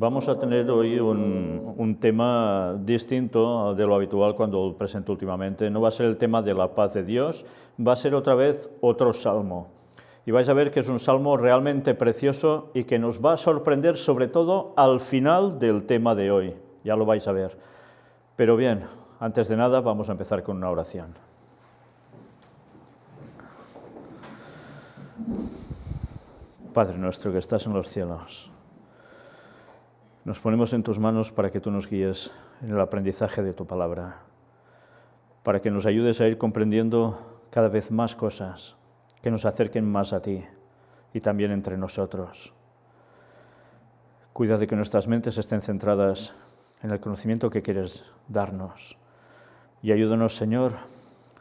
Vamos a tener hoy un tema distinto de lo habitual cuando presento últimamente. No va a ser el tema de la paz de Dios, va a ser otra vez otro salmo. Y vais a ver que es un salmo realmente precioso y que nos va a sorprender sobre todo al final del tema de hoy. Ya lo vais a ver. Pero bien, antes de nada vamos a empezar con una oración. Padre nuestro que estás en los cielos, nos ponemos en tus manos para que tú nos guíes en el aprendizaje de tu palabra, para que nos ayudes a ir comprendiendo cada vez más cosas que nos acerquen más a ti y también entre nosotros. Cuida de que nuestras mentes estén centradas en el conocimiento que quieres darnos y ayúdanos, Señor,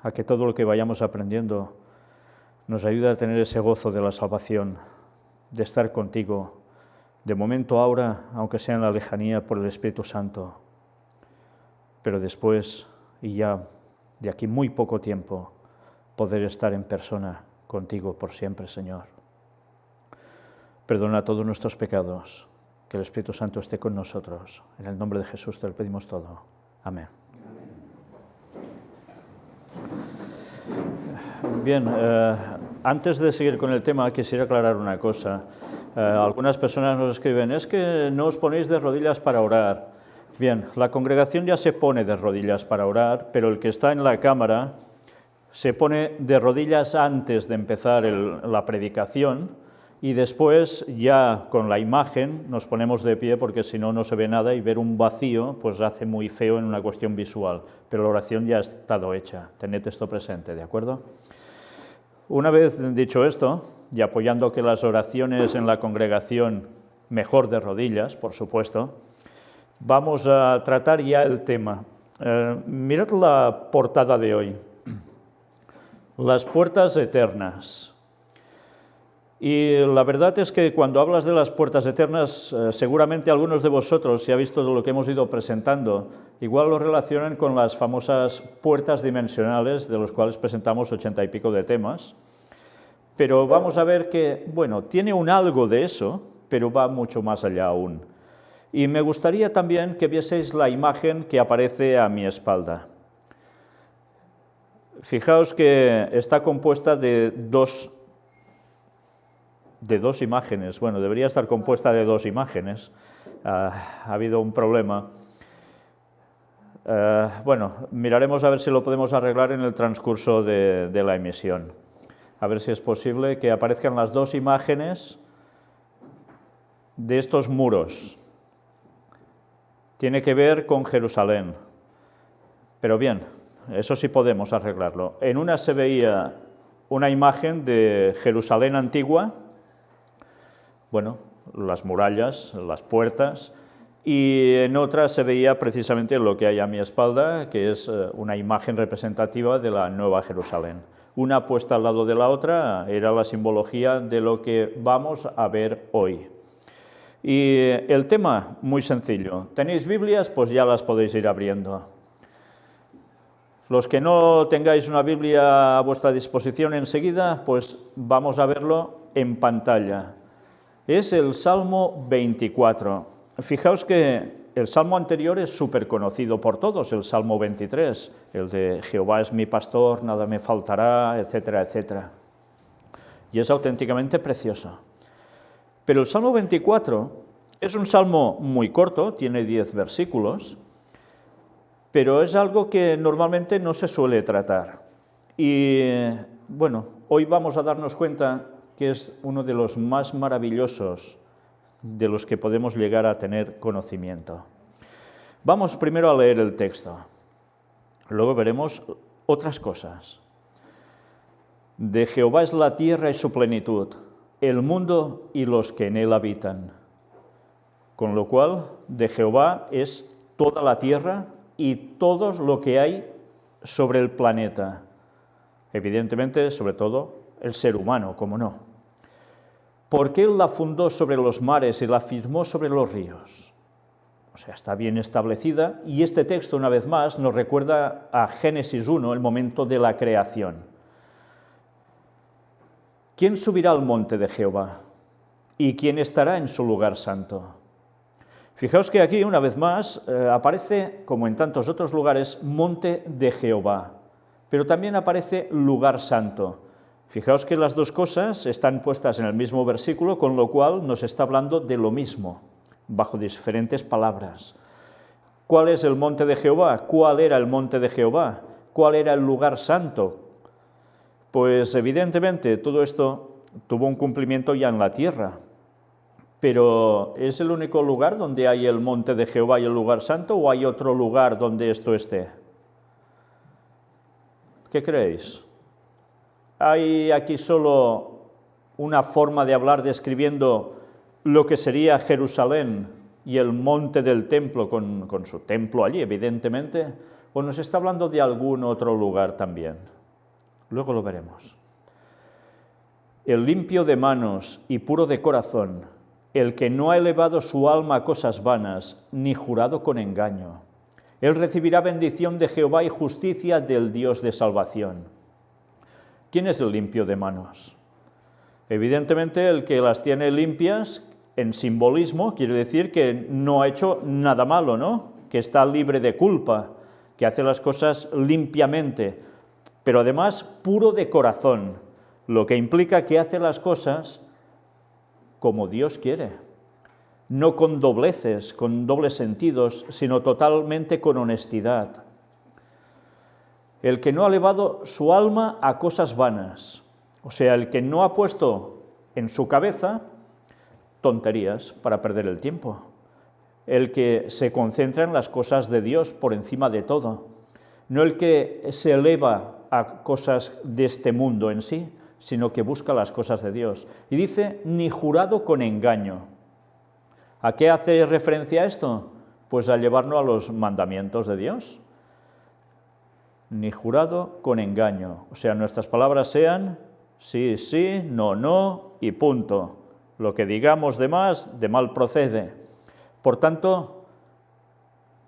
a que todo lo que vayamos aprendiendo nos ayude a tener ese gozo de la salvación, de estar contigo, de momento ahora, aunque sea en la lejanía por el Espíritu Santo, pero después, y ya de aquí muy poco tiempo, poder estar en persona contigo por siempre, Señor. Perdona todos nuestros pecados, que el Espíritu Santo esté con nosotros. En el nombre de Jesús te lo pedimos todo. Amén. Bien, antes de seguir con el tema, quisiera aclarar una cosa. Algunas personas nos escriben, es que no os ponéis de rodillas para orar. Bien, la congregación ya se pone de rodillas para orar, pero el que está en la cámara se pone de rodillas antes de empezar la predicación y después ya con la imagen nos ponemos de pie porque si no, no se ve nada y ver un vacío pues hace muy feo en una cuestión visual, pero la oración ya ha estado hecha. Tened esto presente, ¿de acuerdo? Una vez dicho esto, y apoyando que las oraciones en la congregación mejor de rodillas, por supuesto, vamos a tratar ya el tema. Mirad la portada de hoy, las puertas eternas. Y la verdad es que cuando hablas de las puertas eternas, seguramente algunos de vosotros, si ha visto lo que hemos ido presentando, igual lo relacionan con las famosas puertas dimensionales, de los cuales presentamos 80 y pico de temas. Pero vamos a ver que, bueno, tiene un algo de eso, pero va mucho más allá aún. Y me gustaría también que vieseis la imagen que aparece a mi espalda. Fijaos que está compuesta de dos imágenes. Bueno, debería estar compuesta de dos imágenes. Ha habido un problema. Bueno, miraremos a ver si lo podemos arreglar en el transcurso de la emisión. A ver si es posible que aparezcan las dos imágenes de estos muros. Tiene que ver con Jerusalén. Pero bien, eso sí podemos arreglarlo. En una se veía una imagen de Jerusalén antigua, bueno, las murallas, las puertas, y en otra se veía precisamente lo que hay a mi espalda, que es una imagen representativa de la Nueva Jerusalén. Una puesta al lado de la otra era la simbología de lo que vamos a ver hoy. Y el tema, muy sencillo. ¿Tenéis Biblias? Pues ya las podéis ir abriendo. Los que no tengáis una Biblia a vuestra disposición enseguida, pues vamos a verlo en pantalla. Es el Salmo 24. Fijaos que el salmo anterior es súper conocido por todos, el Salmo 23, el de Jehová es mi pastor, nada me faltará, etcétera, etcétera. Y es auténticamente precioso. Pero el Salmo 24 es un salmo muy corto, tiene 10 versículos, pero es algo que normalmente no se suele tratar. Y bueno, hoy vamos a darnos cuenta que es uno de los más maravillosos de los que podemos llegar a tener conocimiento. Vamos primero a leer el texto, luego veremos otras cosas. De Jehová es la tierra y su plenitud, el mundo y los que en él habitan. Con lo cual, de Jehová es toda la tierra y todo lo que hay sobre el planeta. Evidentemente, sobre todo, el ser humano, ¿cómo no? Porque Él la fundó sobre los mares y la firmó sobre los ríos. O sea, está bien establecida. Y este texto, una vez más, nos recuerda a Génesis 1, el momento de la creación. ¿Quién subirá al monte de Jehová? ¿Y quién estará en su lugar santo? Fijaos que aquí, una vez más, aparece, como en tantos otros lugares, monte de Jehová, pero también aparece lugar santo. Fijaos que las dos cosas están puestas en el mismo versículo, con lo cual nos está hablando de lo mismo, bajo diferentes palabras. ¿Cuál es el monte de Jehová? ¿Cuál era el monte de Jehová? ¿Cuál era el lugar santo? Pues evidentemente todo esto tuvo un cumplimiento ya en la tierra, pero ¿es el único lugar donde hay el monte de Jehová y el lugar santo o hay otro lugar donde esto esté? ¿Qué creéis? ¿Hay aquí solo una forma de hablar describiendo lo que sería Jerusalén y el monte del templo con su templo allí, evidentemente? ¿O nos está hablando de algún otro lugar también? Luego lo veremos. El limpio de manos y puro de corazón, el que no ha elevado su alma a cosas vanas, ni jurado con engaño. Él recibirá bendición de Jehová y justicia del Dios de salvación. ¿Quién es el limpio de manos? Evidentemente el que las tiene limpias, en simbolismo, quiere decir que no ha hecho nada malo, ¿no? Que está libre de culpa, que hace las cosas limpiamente, pero además puro de corazón, lo que implica que hace las cosas como Dios quiere, no con dobleces, con dobles sentidos, sino totalmente con honestidad. El que no ha elevado su alma a cosas vanas, o sea, el que no ha puesto en su cabeza tonterías para perder el tiempo, el que se concentra en las cosas de Dios por encima de todo, no el que se eleva a cosas de este mundo en sí, sino que busca las cosas de Dios. Y dice, ni jurado con engaño. ¿A qué hace referencia esto? Pues a llevarnos a los mandamientos de Dios. Ni jurado con engaño. O sea, nuestras palabras sean sí, sí, no, no y punto. Lo que digamos de más, de mal procede. Por tanto,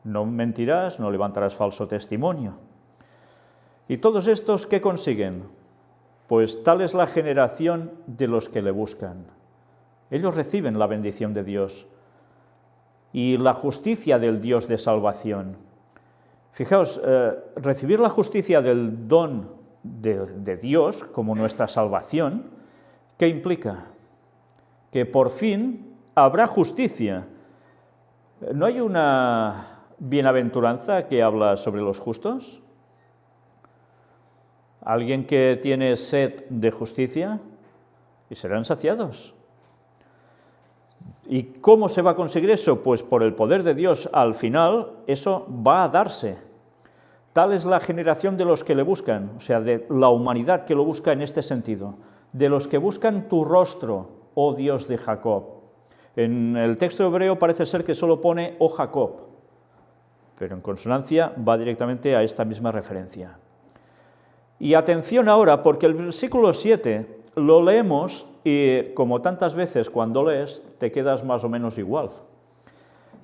no mentirás, no levantarás falso testimonio. ¿Y todos estos qué consiguen? Pues tal es la generación de los que le buscan. Ellos reciben la bendición de Dios y la justicia del Dios de salvación. Fijaos, recibir la justicia del don de Dios como nuestra salvación, ¿qué implica? Que por fin habrá justicia. ¿No hay una bienaventuranza que habla sobre los justos? Alguien que tiene sed de justicia y serán saciados. ¿Y cómo se va a conseguir eso? Pues por el poder de Dios, al final, eso va a darse. Tal es la generación de los que le buscan, o sea, de la humanidad que lo busca en este sentido, de los que buscan tu rostro, oh Dios de Jacob. En el texto hebreo parece ser que solo pone, oh Jacob, pero en consonancia va directamente a esta misma referencia. Y atención ahora, porque el versículo 7 lo leemos y, como tantas veces cuando lees, te quedas más o menos igual.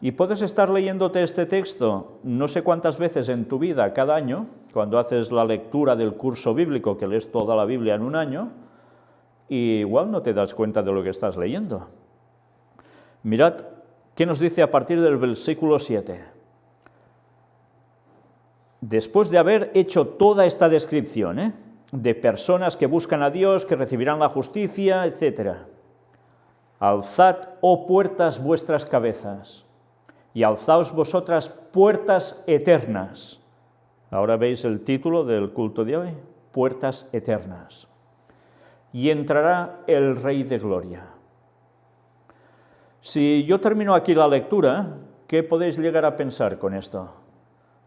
Y puedes estar leyéndote este texto no sé cuántas veces en tu vida cada año, cuando haces la lectura del curso bíblico, que lees toda la Biblia en un año, y igual no te das cuenta de lo que estás leyendo. Mirad qué nos dice a partir del versículo 7. Después de haber hecho toda esta descripción, de personas que buscan a Dios, que recibirán la justicia, etc. Alzad, oh puertas, vuestras cabezas, y alzaos vosotras puertas eternas. Ahora veis el título del culto de hoy, puertas eternas. Y entrará el Rey de Gloria. Si yo termino aquí la lectura, ¿qué podéis llegar a pensar con esto?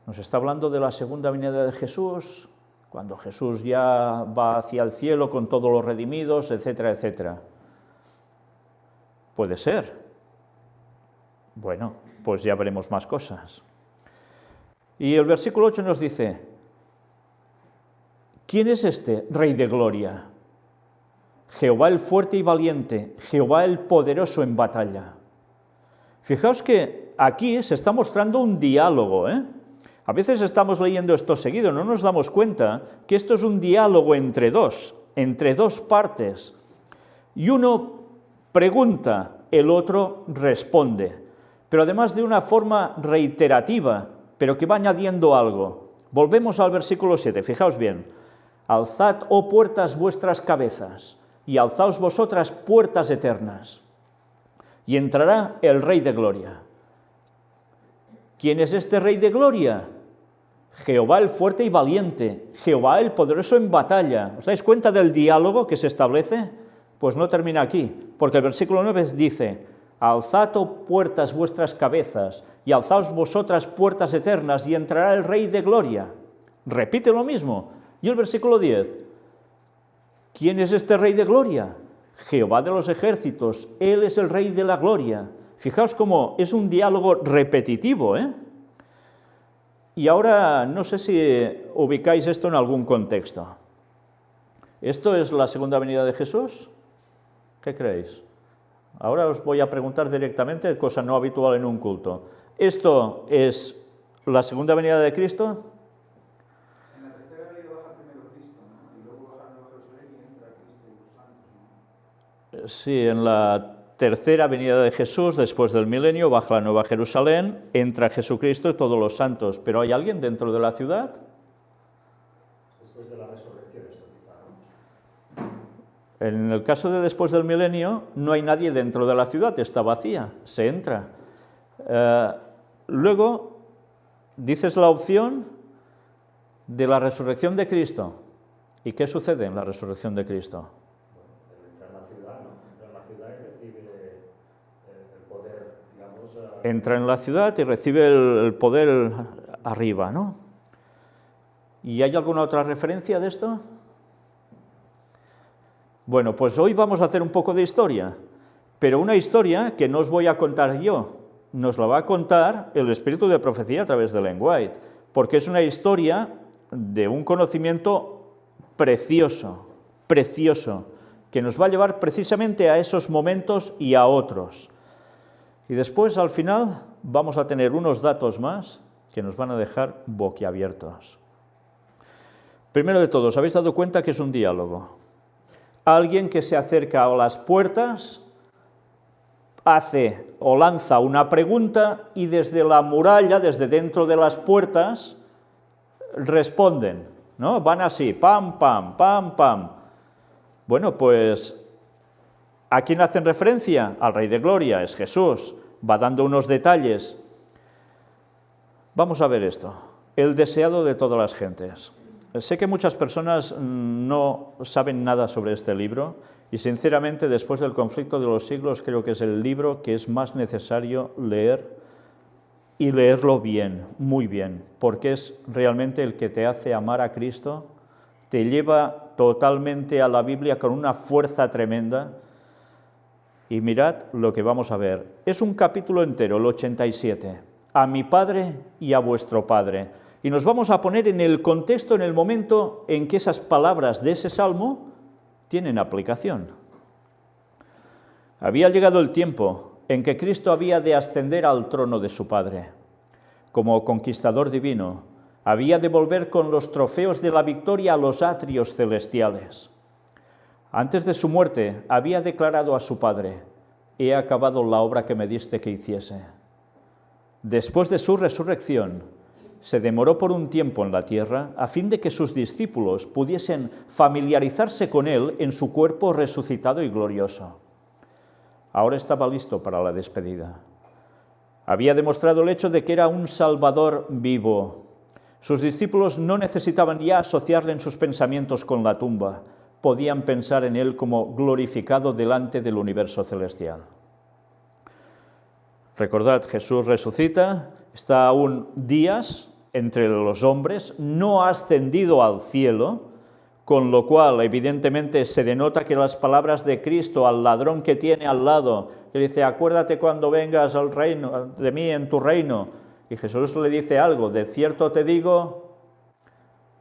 Nos está hablando de la segunda venida de Jesús, cuando Jesús ya va hacia el cielo con todos los redimidos, etcétera, etcétera. Puede ser. Bueno, pues ya veremos más cosas. Y el versículo 8 nos dice, ¿quién es este Rey de Gloria? Jehová el fuerte y valiente, Jehová el poderoso en batalla. Fijaos que aquí se está mostrando un diálogo, A veces estamos leyendo esto seguido, no nos damos cuenta que esto es un diálogo entre dos partes. Y uno pregunta, el otro responde. pero además de una forma reiterativa, pero que va añadiendo algo. Volvemos al versículo 7, fijaos bien. Alzad, oh puertas, vuestras cabezas, y alzaos vosotras puertas eternas, y entrará el Rey de Gloria. ¿Quién es este Rey de Gloria? Jehová el fuerte y valiente, Jehová el poderoso en batalla. ¿Os dais cuenta del diálogo que se establece? Pues no termina aquí, porque el versículo 9 dice: alzad, oh puertas, vuestras cabezas, y alzaos vosotras puertas eternas, y entrará el Rey de Gloria. Repite lo mismo. Y el versículo 10, ¿quién es este Rey de Gloria? Jehová de los ejércitos, Él es el Rey de la Gloria. Fijaos cómo es un diálogo repetitivo, ¿eh? Y ahora no sé si ubicáis esto en algún contexto. ¿Esto es la segunda venida de Jesús? ¿Qué creéis? Ahora os voy a preguntar directamente, cosa no habitual en un culto. ¿Esto es la segunda venida de Cristo? En la tercera venida baja primero Cristo, ¿no? Y luego baja a Nueva Jerusalén y entra Cristo y los santos, ¿no? Sí, en la tercera venida de Jesús, después del milenio, baja la Nueva Jerusalén, entra Jesucristo y todos los santos. ¿Pero hay alguien dentro de la ciudad? Después de la resurrección, esto quizá, ¿no? En el caso de después del milenio, no hay nadie dentro de la ciudad, está vacía, se entra. Luego, dices la opción de la resurrección de Cristo. ¿Y qué sucede en la resurrección de Cristo? Entra en la ciudad, ¿no? Entra en la ciudad y recibe el poder, digamos... Entra en la ciudad y recibe el poder arriba, ¿no? ¿Y hay alguna otra referencia de esto? Bueno, pues hoy vamos a hacer un poco de historia, pero una historia que no os voy a contar yo, nos la va a contar el Espíritu de Profecía a través de Ellen White, porque es una historia de un conocimiento precioso, precioso, que nos va a llevar precisamente a esos momentos y a otros. Y después, al final, vamos a tener unos datos más que nos van a dejar boquiabiertos. Primero de todo, ¿os habéis dado cuenta que es un diálogo? Alguien que se acerca a las puertas, hace o lanza una pregunta y desde la muralla, desde dentro de las puertas, responden, ¿no? Van así, pam, pam, pam, pam. Bueno, pues, ¿a quién hacen referencia? Al Rey de Gloria, es Jesús. Va dando unos detalles. Vamos a ver esto. El deseado de todas las gentes. Sé que muchas personas no saben nada sobre este libro y sinceramente después del conflicto de los siglos creo que es el libro que es más necesario leer y leerlo bien, muy bien, porque es realmente el que te hace amar a Cristo, te lleva totalmente a la Biblia con una fuerza tremenda y mirad lo que vamos a ver. Es un capítulo entero, el 87, a mi Padre y a vuestro Padre. Y nos vamos a poner en el contexto, en el momento en que esas palabras de ese salmo tienen aplicación. Había llegado el tiempo en que Cristo había de ascender al trono de su Padre. Como conquistador divino, había de volver con los trofeos de la victoria a los atrios celestiales. Antes de su muerte, había declarado a su Padre: he acabado la obra que me diste que hiciese. Después de su resurrección, se demoró por un tiempo en la tierra a fin de que sus discípulos pudiesen familiarizarse con él en su cuerpo resucitado y glorioso. Ahora estaba listo para la despedida. Había demostrado el hecho de que era un Salvador vivo. Sus discípulos no necesitaban ya asociarle en sus pensamientos con la tumba. Podían pensar en él como glorificado delante del universo celestial. Recordad, Jesús resucita, está aún días entre los hombres, no ha ascendido al cielo, con lo cual evidentemente se denota que las palabras de Cristo al ladrón que tiene al lado, que dice: acuérdate cuando vengas al reino, de mí en tu reino, y Jesús le dice algo: de cierto te digo,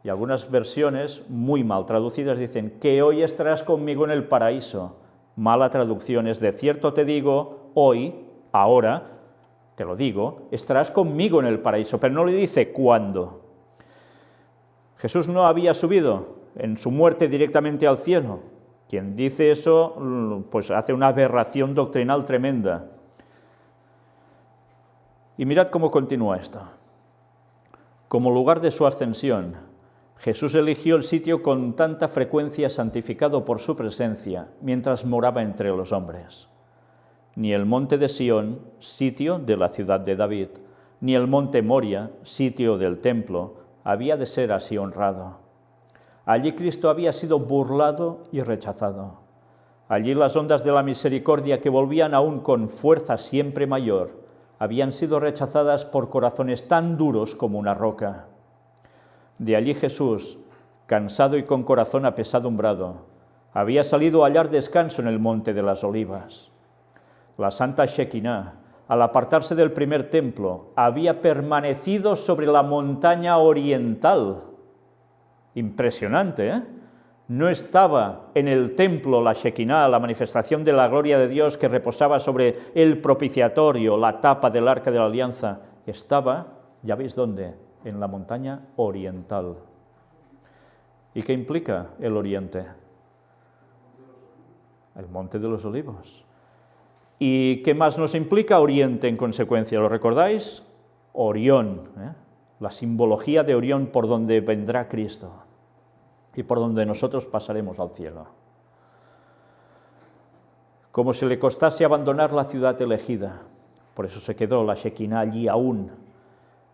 y algunas versiones muy mal traducidas dicen: que hoy estarás conmigo en el paraíso. Mala traducción es: de cierto te digo, hoy, ahora, te lo digo, estarás conmigo en el paraíso, pero no le dice cuándo. Jesús no había subido en su muerte directamente al cielo. Quien dice eso, pues hace una aberración doctrinal tremenda. Y mirad cómo continúa esto. Como lugar de su ascensión, Jesús eligió el sitio con tanta frecuencia santificado por su presencia, mientras moraba entre los hombres. Ni el monte de Sión, sitio de la ciudad de David, ni el monte Moria, sitio del templo, había de ser así honrado. Allí Cristo había sido burlado y rechazado. Allí las ondas de la misericordia, que volvían aún con fuerza siempre mayor, habían sido rechazadas por corazones tan duros como una roca. De allí Jesús, cansado y con corazón apesadumbrado, había salido a hallar descanso en el monte de las Olivas. La santa Shekinah, al apartarse del primer templo, había permanecido sobre la montaña oriental. Impresionante, ¿eh? No estaba en el templo la Shekinah, la manifestación de la gloria de Dios que reposaba sobre el propiciatorio, la tapa del arca de la alianza. Estaba, ya veis dónde, en la montaña oriental. ¿Y qué implica el oriente? El monte de los Olivos. ¿Y qué más nos implica oriente en consecuencia? ¿Lo recordáis? Orión, la simbología de Orión por donde vendrá Cristo y por donde nosotros pasaremos al cielo. Como si le costase abandonar la ciudad elegida, por eso se quedó la Shekinah allí aún.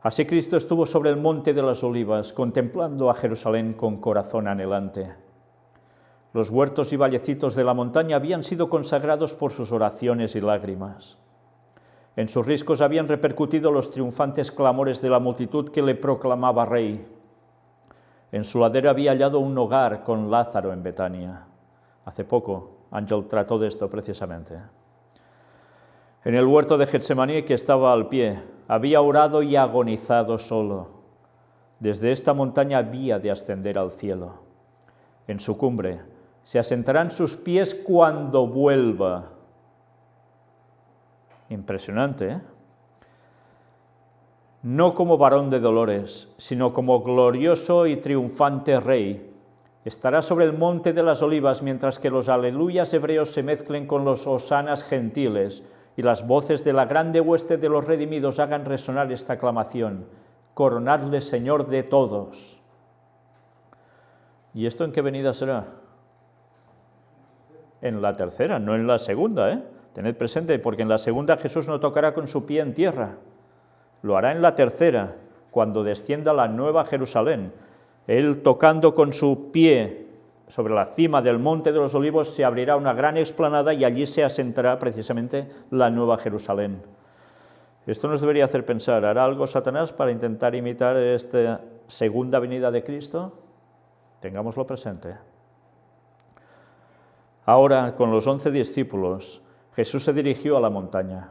Así Cristo estuvo sobre el monte de las Olivas, contemplando a Jerusalén con corazón anhelante. Los huertos y vallecitos de la montaña habían sido consagrados por sus oraciones y lágrimas. En sus riscos habían repercutido los triunfantes clamores de la multitud que le proclamaba rey. En su ladera había hallado un hogar con Lázaro en Betania. Hace poco, Ángel trató de esto precisamente. En el huerto de Getsemaní, que estaba al pie, había orado y agonizado solo. Desde esta montaña había de ascender al cielo. En su cumbre se asentarán sus pies cuando vuelva. Impresionante, ¿eh? No como varón de dolores, sino como glorioso y triunfante rey. Estará sobre el monte de las Olivas, mientras que los aleluyas hebreos se mezclen con los hosanas gentiles y las voces de la grande hueste de los redimidos hagan resonar esta aclamación: coronadle Señor de todos. ¿Y esto en qué venida será? En la tercera, no en la segunda, ¿eh? Tened presente, porque en la segunda Jesús no tocará con su pie en tierra. Lo hará en la tercera, cuando descienda la nueva Jerusalén. Él, tocando con su pie sobre la cima del monte de los Olivos, se abrirá una gran explanada y allí se asentará precisamente la nueva Jerusalén. Esto nos debería hacer pensar, ¿hará algo Satanás para intentar imitar esta segunda venida de Cristo? Tengámoslo presente. Ahora, con los 11 discípulos, Jesús se dirigió a la montaña.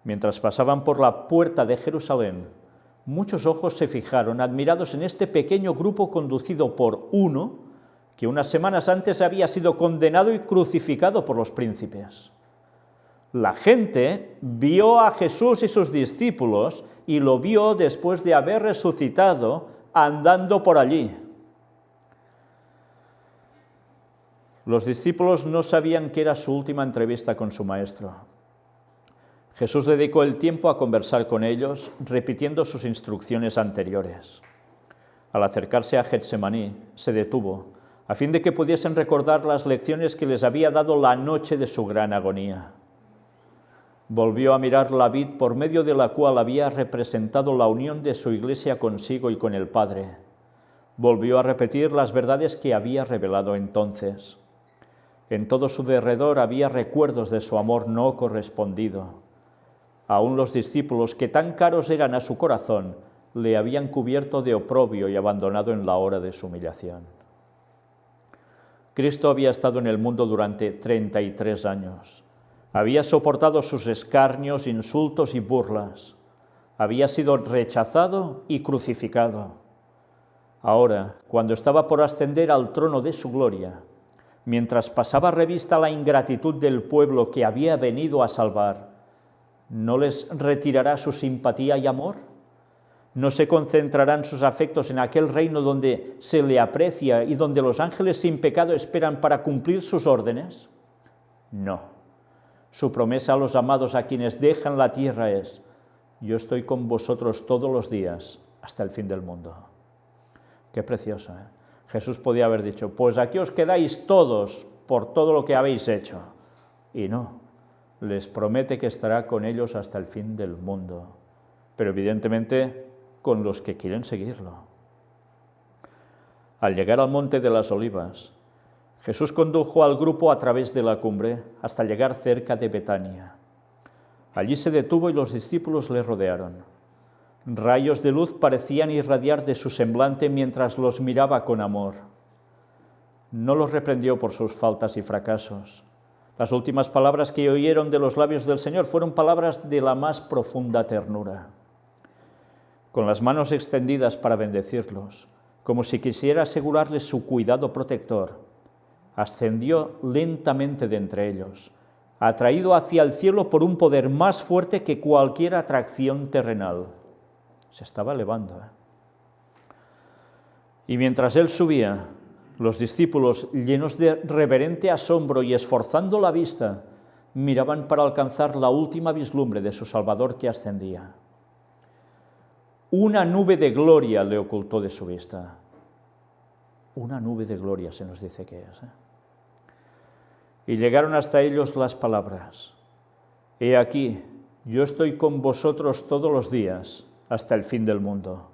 Mientras pasaban por la puerta de Jerusalén, muchos ojos se fijaron, admirados, en este pequeño grupo conducido por uno que unas semanas antes había sido condenado y crucificado por los príncipes. La gente vio a Jesús y sus discípulos y lo vio después de haber resucitado andando por allí. Los discípulos no sabían que era su última entrevista con su maestro. Jesús dedicó el tiempo a conversar con ellos, repitiendo sus instrucciones anteriores. Al acercarse a Getsemaní, se detuvo, a fin de que pudiesen recordar las lecciones que les había dado la noche de su gran agonía. Volvió a mirar la vid por medio de la cual había representado la unión de su iglesia consigo y con el Padre. Volvió a repetir las verdades que había revelado entonces. En todo su derredor había recuerdos de su amor no correspondido. Aún los discípulos, que tan caros eran a su corazón, le habían cubierto de oprobio y abandonado en la hora de su humillación. Cristo había estado en el mundo durante 33 años. Había soportado sus escarnios, insultos y burlas. Había sido rechazado y crucificado. Ahora, cuando estaba por ascender al trono de su gloria, mientras pasaba revista a la ingratitud del pueblo que había venido a salvar, ¿no les retirará su simpatía y amor? ¿No se concentrarán sus afectos en aquel reino donde se le aprecia y donde los ángeles sin pecado esperan para cumplir sus órdenes? No. Su promesa a los amados a quienes dejan la tierra es: yo estoy con vosotros todos los días hasta el fin del mundo. Qué precioso, ¿eh? Jesús podía haber dicho, pues aquí os quedáis todos por todo lo que habéis hecho. Y no, les promete que estará con ellos hasta el fin del mundo, pero evidentemente con los que quieren seguirlo. Al llegar al Monte de las Olivas, Jesús condujo al grupo a través de la cumbre hasta llegar cerca de Betania. Allí se detuvo y los discípulos le rodearon. Rayos de luz parecían irradiar de su semblante mientras los miraba con amor. No los reprendió por sus faltas y fracasos. Las últimas palabras que oyeron de los labios del Señor fueron palabras de la más profunda ternura. Con las manos extendidas para bendecirlos, como si quisiera asegurarles su cuidado protector, ascendió lentamente de entre ellos, atraído hacia el cielo por un poder más fuerte que cualquier atracción terrenal. Se estaba elevando, ¿eh? Y mientras él subía, los discípulos, llenos de reverente asombro y esforzando la vista, miraban para alcanzar la última vislumbre de su Salvador que ascendía. Una nube de gloria le ocultó de su vista. Una nube de gloria se nos dice que es, ¿eh? Y llegaron hasta ellos las palabras: He aquí, yo estoy con vosotros todos los días, hasta el fin del mundo.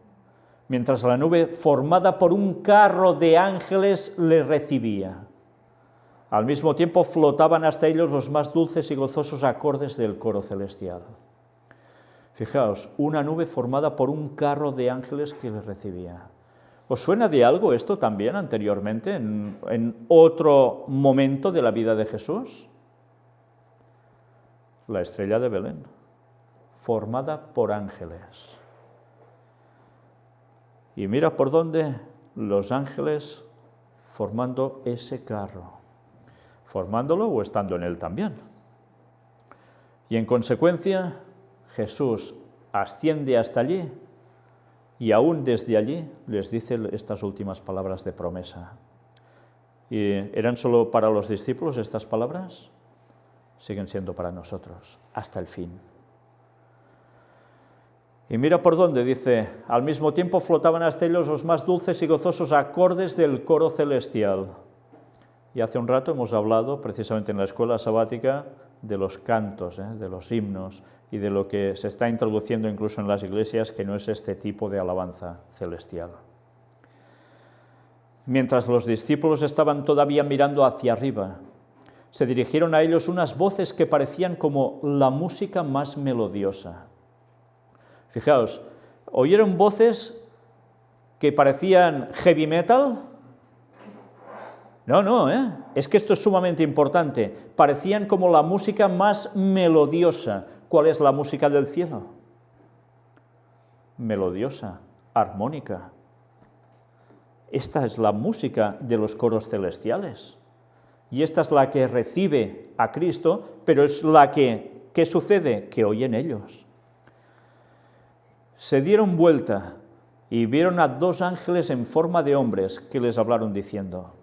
Mientras la nube, formada por un carro de ángeles, le recibía. Al mismo tiempo flotaban hasta ellos los más dulces y gozosos acordes del coro celestial. Fijaos, una nube formada por un carro de ángeles que le recibía. ¿Os suena de algo esto también anteriormente, en otro momento de la vida de Jesús? La estrella de Belén, formada por ángeles. Y mira por dónde los ángeles formando ese carro, formándolo o estando en él también. Y en consecuencia, Jesús asciende hasta allí y aún desde allí les dice estas últimas palabras de promesa. ¿Y eran solo para los discípulos estas palabras? Siguen siendo para nosotros, hasta el fin. Y mira por dónde, dice, al mismo tiempo flotaban hasta ellos los más dulces y gozosos acordes del coro celestial. Y hace un rato hemos hablado, precisamente en la escuela sabática, de los cantos, de los himnos, y de lo que se está introduciendo incluso en las iglesias, que no es este tipo de alabanza celestial. Mientras los discípulos estaban todavía mirando hacia arriba, se dirigieron a ellos unas voces que parecían como la música más melodiosa. Fijaos, ¿oyeron voces que parecían heavy metal? No, es que esto es sumamente importante. Parecían como la música más melodiosa. ¿Cuál es la música del cielo? Melodiosa, armónica. Esta es la música de los coros celestiales. Y esta es la que recibe a Cristo, pero es la que, ¿qué sucede? Que oyen ellos. Se dieron vuelta y vieron a dos ángeles en forma de hombres que les hablaron diciendo: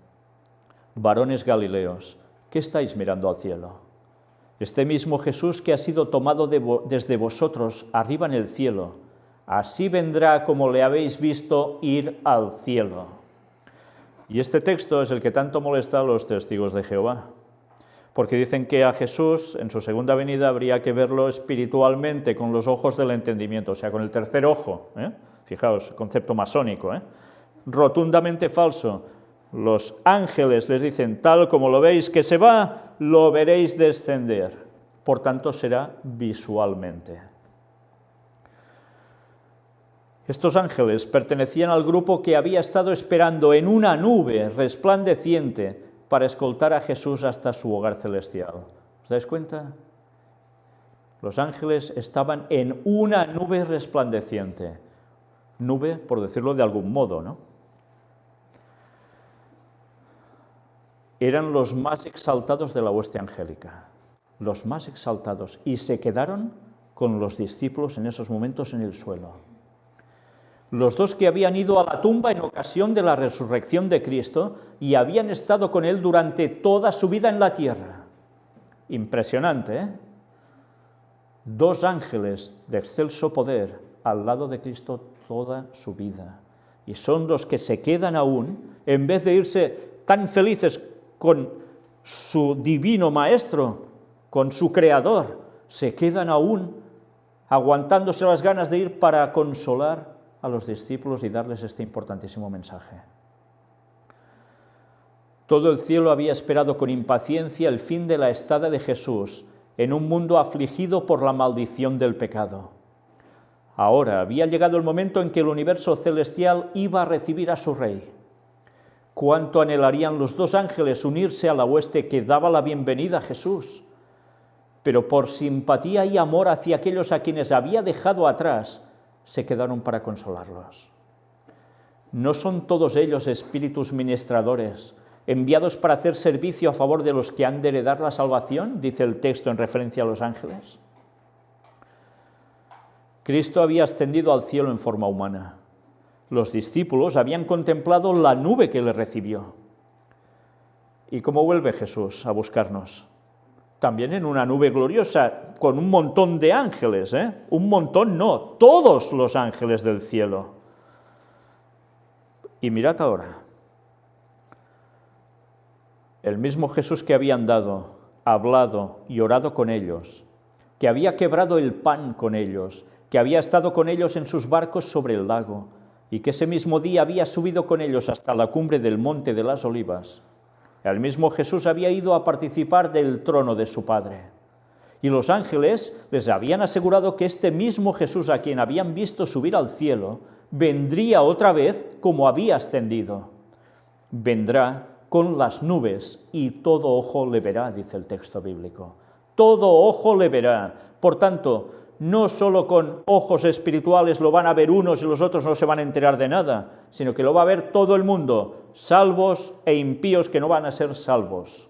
varones Galileos, ¿qué estáis mirando al cielo? Este mismo Jesús que ha sido tomado desde vosotros arriba en el cielo, así vendrá como le habéis visto ir al cielo. Y este texto es el que tanto molesta a los testigos de Jehová, porque dicen que a Jesús en su segunda venida habría que verlo espiritualmente, con los ojos del entendimiento, o sea, con el tercer ojo. Fijaos, concepto masónico, rotundamente falso. Los ángeles les dicen, tal como lo veis que se va, lo veréis descender. Por tanto, será visualmente. Estos ángeles pertenecían al grupo que había estado esperando en una nube resplandeciente para escoltar a Jesús hasta su hogar celestial. ¿Os dais cuenta? Los ángeles estaban en una nube resplandeciente. Nube, por decirlo de algún modo, ¿no? Eran los más exaltados de la hueste angélica, los más exaltados, y se quedaron con los discípulos en esos momentos en el suelo. Los dos que habían ido a la tumba en ocasión de la resurrección de Cristo y habían estado con Él durante toda su vida en la tierra. Impresionante, ¿eh? 2 ángeles de excelso poder al lado de Cristo toda su vida. Y son los que se quedan aún, en vez de irse tan felices con su divino Maestro, con su Creador, se quedan aún aguantándose las ganas de ir para consolar a los discípulos y darles este importantísimo mensaje. Todo el cielo había esperado con impaciencia el fin de la estada de Jesús en un mundo afligido por la maldición del pecado. Ahora había llegado el momento en que el universo celestial iba a recibir a su Rey. Cuánto anhelarían los 2 ángeles unirse a la hueste que daba la bienvenida a Jesús. Pero por simpatía y amor hacia aquellos a quienes había dejado atrás, se quedaron para consolarlos. ¿No son todos ellos espíritus ministradores, enviados para hacer servicio a favor de los que han de heredar la salvación? Dice el texto en referencia a los ángeles. Cristo había ascendido al cielo en forma humana. Los discípulos habían contemplado la nube que le recibió. ¿Y cómo vuelve Jesús a buscarnos? También en una nube gloriosa, con un montón de ángeles, Un montón no, todos los ángeles del cielo. Y mirad ahora, el mismo Jesús que había andado, hablado y orado con ellos, que había quebrado el pan con ellos, que había estado con ellos en sus barcos sobre el lago, y que ese mismo día había subido con ellos hasta la cumbre del Monte de las Olivas. El mismo Jesús había ido a participar del trono de su Padre. Y los ángeles les habían asegurado que este mismo Jesús, a quien habían visto subir al cielo, vendría otra vez como había ascendido. Vendrá con las nubes y todo ojo le verá, dice el texto bíblico. Todo ojo le verá. Por tanto, no solo con ojos espirituales lo van a ver unos y los otros no se van a enterar de nada, sino que lo va a ver todo el mundo, salvos e impíos que no van a ser salvos.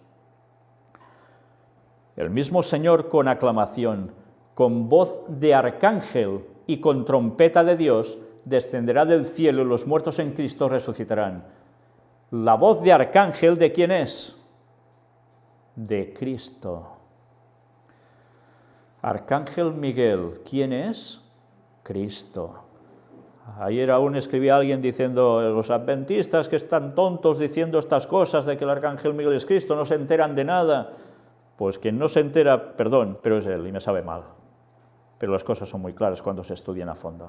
El mismo Señor con aclamación, con voz de arcángel y con trompeta de Dios, descenderá del cielo y los muertos en Cristo resucitarán. La voz de arcángel, ¿de quién es? De Cristo. Arcángel Miguel, ¿quién es? Cristo. Ayer aún escribía alguien diciendo, los adventistas que están tontos diciendo estas cosas de que el Arcángel Miguel es Cristo, no se enteran de nada. Pues quien no se entera, perdón, pero es él y me sabe mal. Pero las cosas son muy claras cuando se estudian a fondo.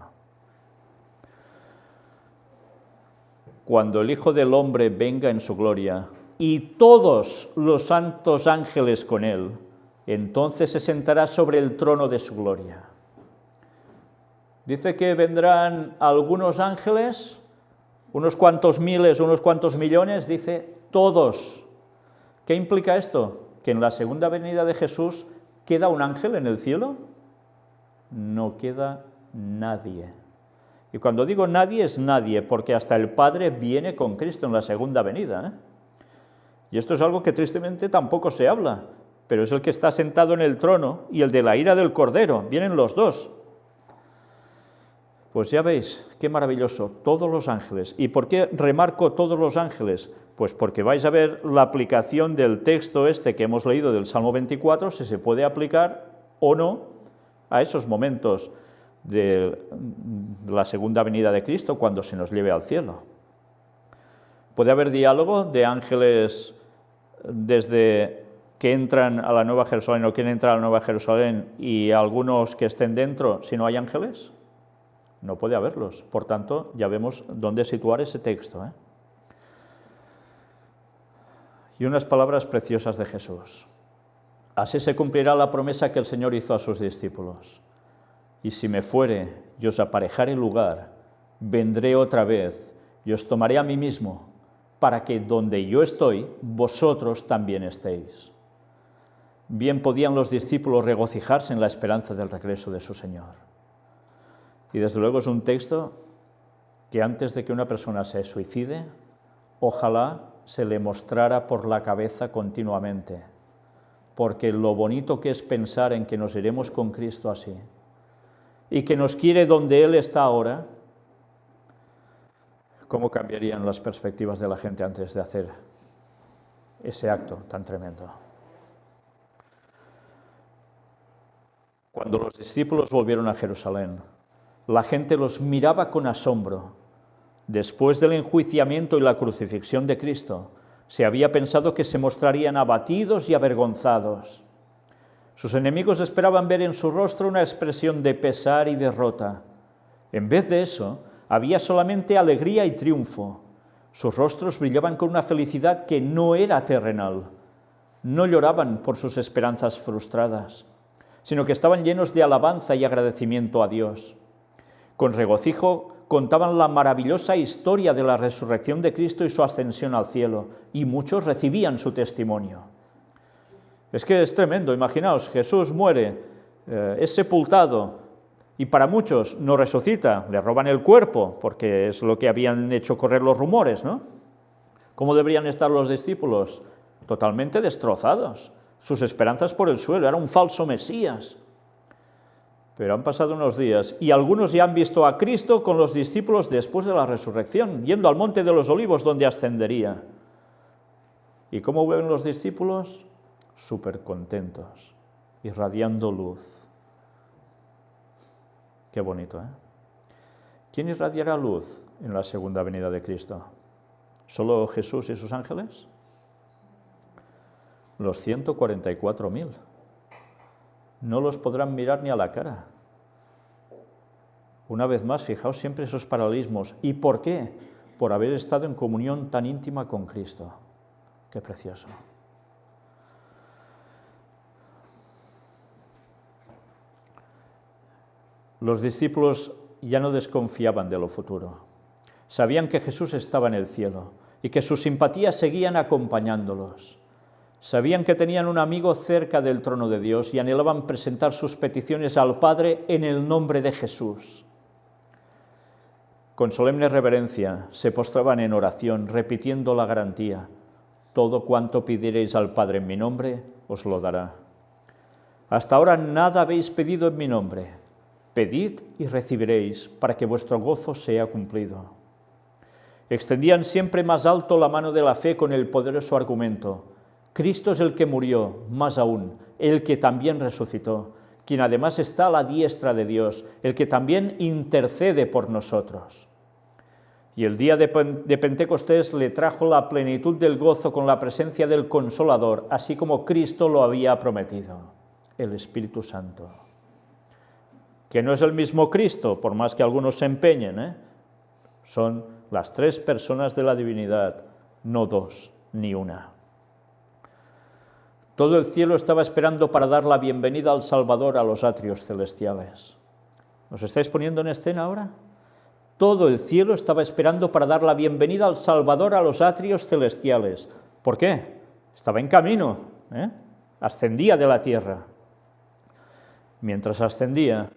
Cuando el Hijo del Hombre venga en su gloria y todos los santos ángeles con él, entonces se sentará sobre el trono de su gloria. Dice que vendrán algunos ángeles, unos cuantos miles, unos cuantos millones, dice todos. ¿Qué implica esto? ¿Que en la segunda venida de Jesús queda un ángel en el cielo? No queda nadie. Y cuando digo nadie, es nadie, porque hasta el Padre viene con Cristo en la segunda venida. Y esto es algo que tristemente tampoco se habla, pero es el que está sentado en el trono y el de la ira del Cordero, vienen los dos. Pues ya veis, qué maravilloso, todos los ángeles. ¿Y por qué remarco todos los ángeles? Pues porque vais a ver la aplicación del texto este que hemos leído del Salmo 24, si se puede aplicar o no a esos momentos de la segunda venida de Cristo cuando se nos lleve al cielo. Puede haber diálogo de ángeles desde que entran a la Nueva Jerusalén o quieren entrar a la Nueva Jerusalén y algunos que estén dentro si no hay ángeles. No puede haberlos. Por tanto, ya vemos dónde situar ese texto. Y unas palabras preciosas de Jesús. Así se cumplirá la promesa que el Señor hizo a sus discípulos. Y si me fuere y os aparejare lugar, vendré otra vez y os tomaré a mí mismo, para que donde yo estoy, vosotros también estéis. Bien podían los discípulos regocijarse en la esperanza del regreso de su Señor. Y desde luego es un texto que antes de que una persona se suicide, ojalá se le mostrara por la cabeza continuamente, porque lo bonito que es pensar en que nos iremos con Cristo así, y que nos quiere donde Él está ahora, ¿cómo cambiarían las perspectivas de la gente antes de hacer ese acto tan tremendo? Cuando los discípulos volvieron a Jerusalén, la gente los miraba con asombro. Después del enjuiciamiento y la crucifixión de Cristo, se había pensado que se mostrarían abatidos y avergonzados. Sus enemigos esperaban ver en su rostro una expresión de pesar y derrota. En vez de eso, había solamente alegría y triunfo. Sus rostros brillaban con una felicidad que no era terrenal. No lloraban por sus esperanzas frustradas, sino que estaban llenos de alabanza y agradecimiento a Dios. Con regocijo contaban la maravillosa historia de la resurrección de Cristo y su ascensión al cielo, y muchos recibían su testimonio. Es que es tremendo, imaginaos, Jesús muere, es sepultado, y para muchos no resucita, le roban el cuerpo, porque es lo que habían hecho correr los rumores, ¿no? ¿Cómo deberían estar los discípulos? Totalmente destrozados, sus esperanzas por el suelo, era un falso Mesías. Pero han pasado unos días y algunos ya han visto a Cristo con los discípulos después de la resurrección, yendo al Monte de los Olivos donde ascendería. ¿Y cómo vuelven los discípulos? Súper contentos, irradiando luz. Qué bonito, ¿eh? ¿Quién irradiará luz en la segunda venida de Cristo? ¿Solo Jesús y sus ángeles? Los 144.000. No los podrán mirar ni a la cara. Una vez más, fijaos siempre esos paralelismos. ¿Y por qué? Por haber estado en comunión tan íntima con Cristo. Qué precioso. Los discípulos ya no desconfiaban de lo futuro. Sabían que Jesús estaba en el cielo y que sus simpatías seguían acompañándolos. Sabían que tenían un amigo cerca del trono de Dios y anhelaban presentar sus peticiones al Padre en el nombre de Jesús. Con solemne reverencia se postraban en oración, repitiendo la garantía: todo cuanto pidiereis al Padre en mi nombre, os lo dará. Hasta ahora nada habéis pedido en mi nombre. Pedid y recibiréis, para que vuestro gozo sea cumplido. Extendían siempre más alto la mano de la fe con el poderoso argumento: Cristo es el que murió, más aún, el que también resucitó, quien además está a la diestra de Dios, el que también intercede por nosotros. Y el día de Pentecostés le trajo la plenitud del gozo con la presencia del Consolador, así como Cristo lo había prometido, el Espíritu Santo. Que no es el mismo Cristo, por más que algunos se empeñen, son las tres personas de la divinidad, no dos, ni una. Todo el cielo estaba esperando para dar la bienvenida al Salvador a los atrios celestiales. ¿Os estáis poniendo en escena ahora? Todo el cielo estaba esperando para dar la bienvenida al Salvador a los atrios celestiales. ¿Por qué? Estaba en camino, ascendía de la tierra. Mientras ascendía,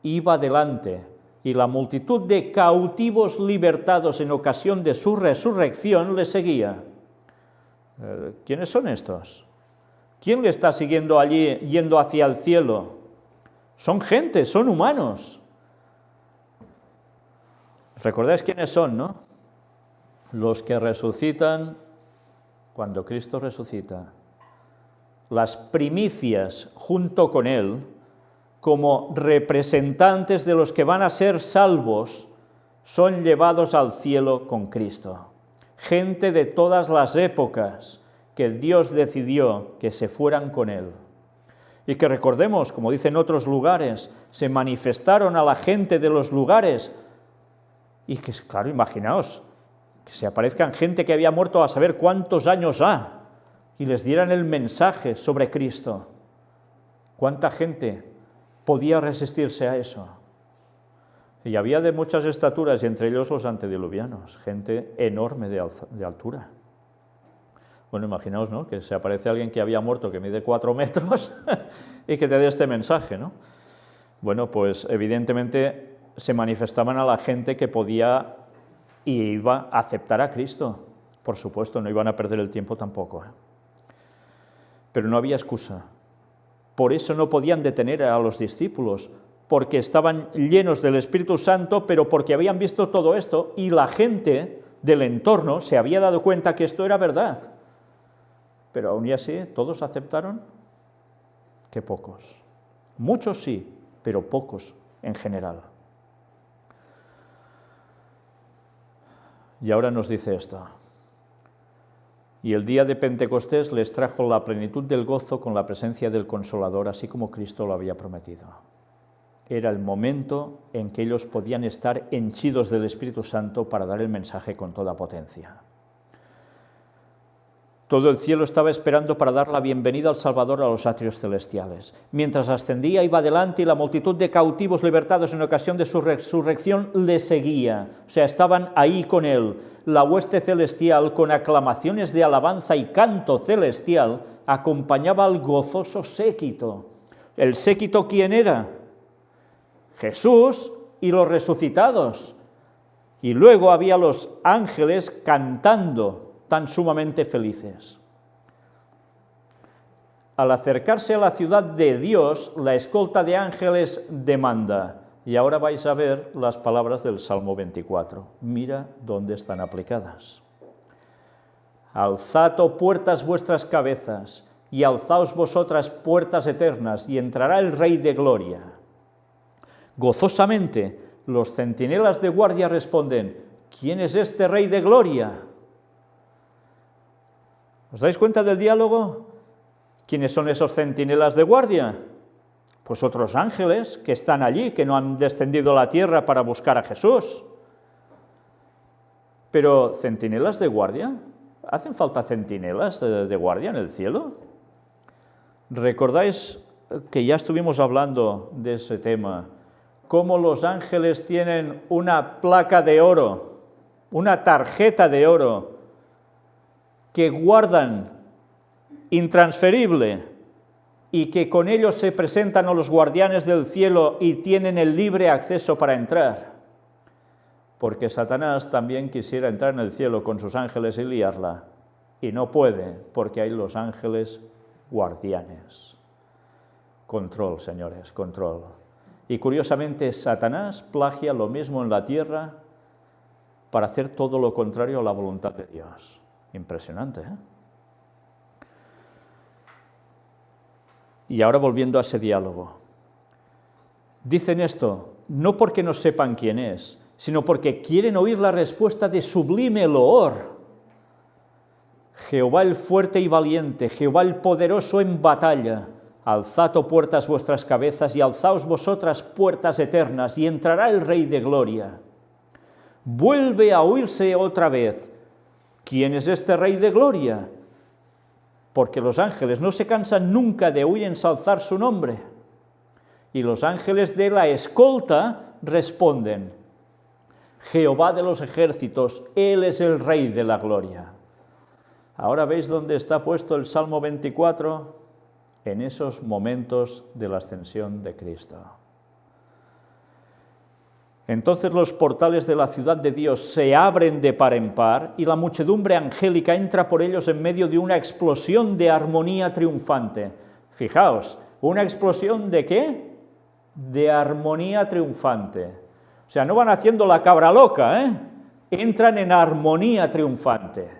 iba adelante, y la multitud de cautivos libertados en ocasión de su resurrección le seguía. ¿Quiénes son estos? ¿Quién le está siguiendo allí, yendo hacia el cielo? Son gente, son humanos. ¿Recordáis quiénes son, no? Los que resucitan cuando Cristo resucita. Las primicias junto con Él, como representantes de los que van a ser salvos, son llevados al cielo con Cristo. Gente de todas las épocas que Dios decidió que se fueran con Él. Y que recordemos, como dicen otros lugares, se manifestaron a la gente de los lugares. Y que, claro, imaginaos, que se aparezcan gente que había muerto a saber cuántos años ha, y les dieran el mensaje sobre Cristo. ¿Cuánta gente podía resistirse a eso? Y había de muchas estaturas, y entre ellos los antediluvianos, gente enorme de altura. Bueno, imaginaos, ¿no?, que se aparece alguien que había muerto, que mide 4 metros, y que te dé este mensaje, ¿no? Bueno, pues evidentemente se manifestaban a la gente que podía y iba a aceptar a Cristo. Por supuesto, no iban a perder el tiempo tampoco, Pero no había excusa. Por eso no podían detener a los discípulos, porque estaban llenos del Espíritu Santo, pero porque habían visto todo esto y la gente del entorno se había dado cuenta que esto era verdad. Pero aún y así, ¿todos aceptaron? Qué pocos. Muchos sí, pero pocos en general. Y ahora nos dice esto. Y el día de Pentecostés les trajo la plenitud del gozo con la presencia del Consolador, así como Cristo lo había prometido. Era el momento en que ellos podían estar henchidos del Espíritu Santo para dar el mensaje con toda potencia. Todo el cielo estaba esperando para dar la bienvenida al Salvador a los atrios celestiales. Mientras ascendía, iba adelante y la multitud de cautivos libertados en ocasión de su resurrección le seguía. O sea, estaban ahí con él. La hueste celestial, con aclamaciones de alabanza y canto celestial, acompañaba al gozoso séquito. ¿El séquito quién era? Jesús y los resucitados. Y luego había los ángeles cantando, tan sumamente felices. Al acercarse a la ciudad de Dios, la escolta de ángeles demanda. Y ahora vais a ver las palabras del Salmo 24. Mira dónde están aplicadas. Alzad, oh puertas, vuestras cabezas, y alzaos vosotras puertas eternas, y entrará el Rey de gloria. Gozosamente, los centinelas de guardia responden: ¿quién es este Rey de gloria? ¿Os dais cuenta del diálogo? ¿Quiénes son esos centinelas de guardia? Pues otros ángeles que están allí, que no han descendido a la tierra para buscar a Jesús. Pero, ¿centinelas de guardia? ¿Hacen falta centinelas de guardia en el cielo? ¿Recordáis que ya estuvimos hablando de ese tema? Cómo los ángeles tienen una placa de oro, una tarjeta de oro, que guardan intransferible, y que con ellos se presentan a los guardianes del cielo y tienen el libre acceso para entrar. Porque Satanás también quisiera entrar en el cielo con sus ángeles y liarla, y no puede, porque hay los ángeles guardianes. Control, señores, control. Y curiosamente, Satanás plagia lo mismo en la tierra para hacer todo lo contrario a la voluntad de Dios. Impresionante, ¿eh? Y ahora volviendo a ese diálogo. Dicen esto no porque no sepan quién es, sino porque quieren oír la respuesta de sublime loor. Jehová el fuerte y valiente, Jehová el poderoso en batalla. Alzad, oh puertas, vuestras cabezas, y alzaos vosotras puertas eternas, y entrará el Rey de gloria. Vuelve a oírse otra vez: ¿quién es este Rey de gloria? Porque los ángeles no se cansan nunca de oír ensalzar su nombre. Y los ángeles de la escolta responden: Jehová de los ejércitos, Él es el Rey de la gloria. Ahora veis dónde está puesto el Salmo 24, en esos momentos de la ascensión de Cristo. Entonces los portales de la ciudad de Dios se abren de par en par y la muchedumbre angélica entra por ellos en medio de una explosión de armonía triunfante. Fijaos, ¿una explosión de qué? De armonía triunfante. O sea, no van haciendo la cabra loca, ¿eh? Entran en armonía triunfante.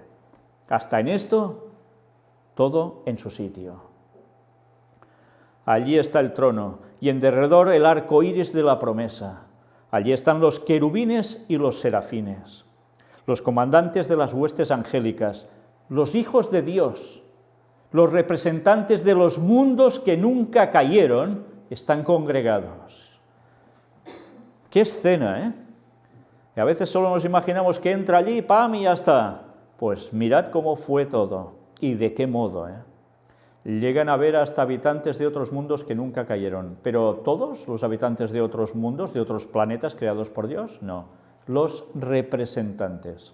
Hasta en esto, todo en su sitio. Allí está el trono y en derredor el arco iris de la promesa. Allí están los querubines y los serafines, los comandantes de las huestes angélicas, los hijos de Dios, los representantes de los mundos que nunca cayeron, están congregados. ¡Qué escena, eh! Y a veces solo nos imaginamos que entra allí, ¡pam!, y ya está. Pues mirad cómo fue todo, y de qué modo, ¿eh? Llegan a ver hasta habitantes de otros mundos que nunca cayeron. ¿Pero todos los habitantes de otros mundos, de otros planetas creados por Dios? No, los representantes.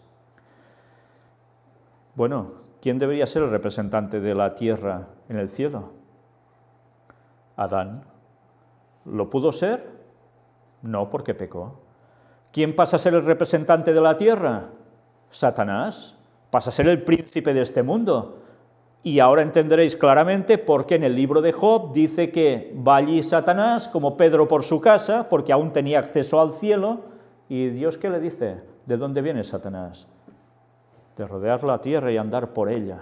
Bueno, ¿quién debería ser el representante de la tierra en el cielo? Adán. ¿Lo pudo ser? No, porque pecó. ¿Quién pasa a ser el representante de la tierra? Satanás. Pasa a ser el príncipe de este mundo. Y ahora entenderéis claramente por qué en el libro de Job dice que va allí Satanás, como Pedro por su casa, porque aún tenía acceso al cielo, y Dios, ¿qué le dice? ¿De dónde viene Satanás? De rodear la tierra y andar por ella.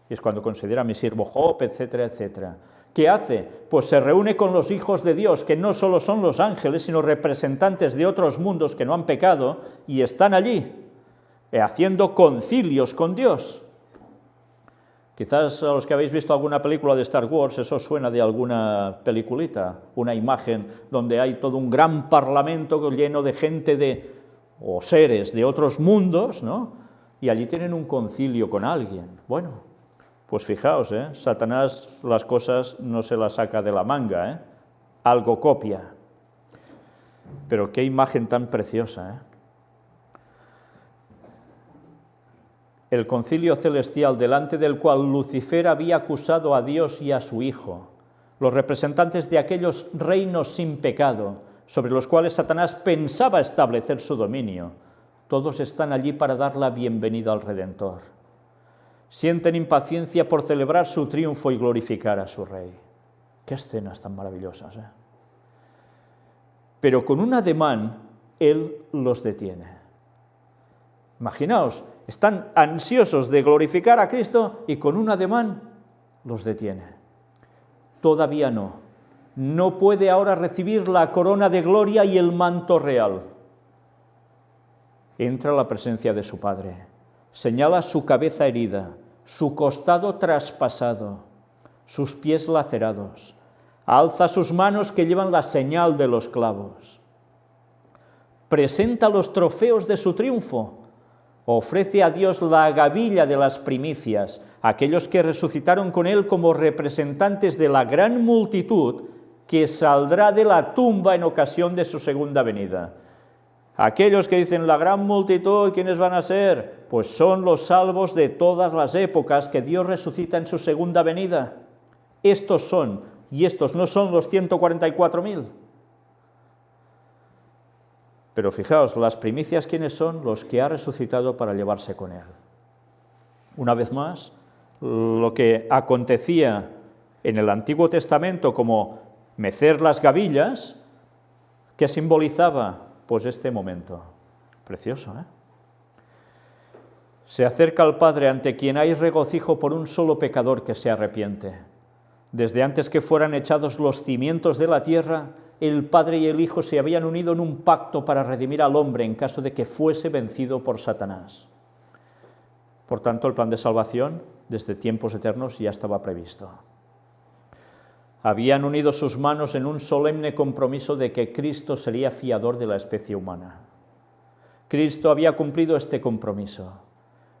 Y es cuando considera a mi siervo Job, etcétera, etcétera. ¿Qué hace? Pues se reúne con los hijos de Dios, que no solo son los ángeles, sino representantes de otros mundos que no han pecado, y están allí, haciendo concilios con Dios. Quizás a los que habéis visto alguna película de Star Wars, eso suena de alguna peliculita, una imagen donde hay todo un gran parlamento lleno de gente o seres de otros mundos, ¿no? Y allí tienen un concilio con alguien. Bueno, pues fijaos, Satanás las cosas no se las saca de la manga, algo copia. Pero qué imagen tan preciosa, El concilio celestial, delante del cual Lucifer había acusado a Dios y a su Hijo, los representantes de aquellos reinos sin pecado, sobre los cuales Satanás pensaba establecer su dominio, todos están allí para dar la bienvenida al Redentor. Sienten impaciencia por celebrar su triunfo y glorificar a su Rey. ¡Qué escenas tan maravillosas! Pero con un ademán, Él los detiene. Imaginaos, están ansiosos de glorificar a Cristo y con un ademán los detiene. Todavía no. No puede ahora recibir la corona de gloria y el manto real. Entra a la presencia de su Padre, señala su cabeza herida, su costado traspasado, sus pies lacerados, alza sus manos que llevan la señal de los clavos, presenta los trofeos de su triunfo, ofrece a Dios la gavilla de las primicias, aquellos que resucitaron con Él como representantes de la gran multitud que saldrá de la tumba en ocasión de su segunda venida. Aquellos que dicen, la gran multitud, ¿quiénes van a ser? Pues son los salvos de todas las épocas que Dios resucita en su segunda venida. Estos son, y estos no son los 144.000. Pero fijaos, las primicias, ¿quiénes son? Los que ha resucitado para llevarse con Él. Una vez más, lo que acontecía en el Antiguo Testamento como mecer las gavillas, ¿qué simbolizaba? Pues este momento. Precioso, Se acerca al Padre ante quien hay regocijo por un solo pecador que se arrepiente. Desde antes que fueran echados los cimientos de la tierra, el Padre y el Hijo se habían unido en un pacto para redimir al hombre en caso de que fuese vencido por Satanás. Por tanto, el plan de salvación, desde tiempos eternos, ya estaba previsto. Habían unido sus manos en un solemne compromiso de que Cristo sería fiador de la especie humana. Cristo había cumplido este compromiso.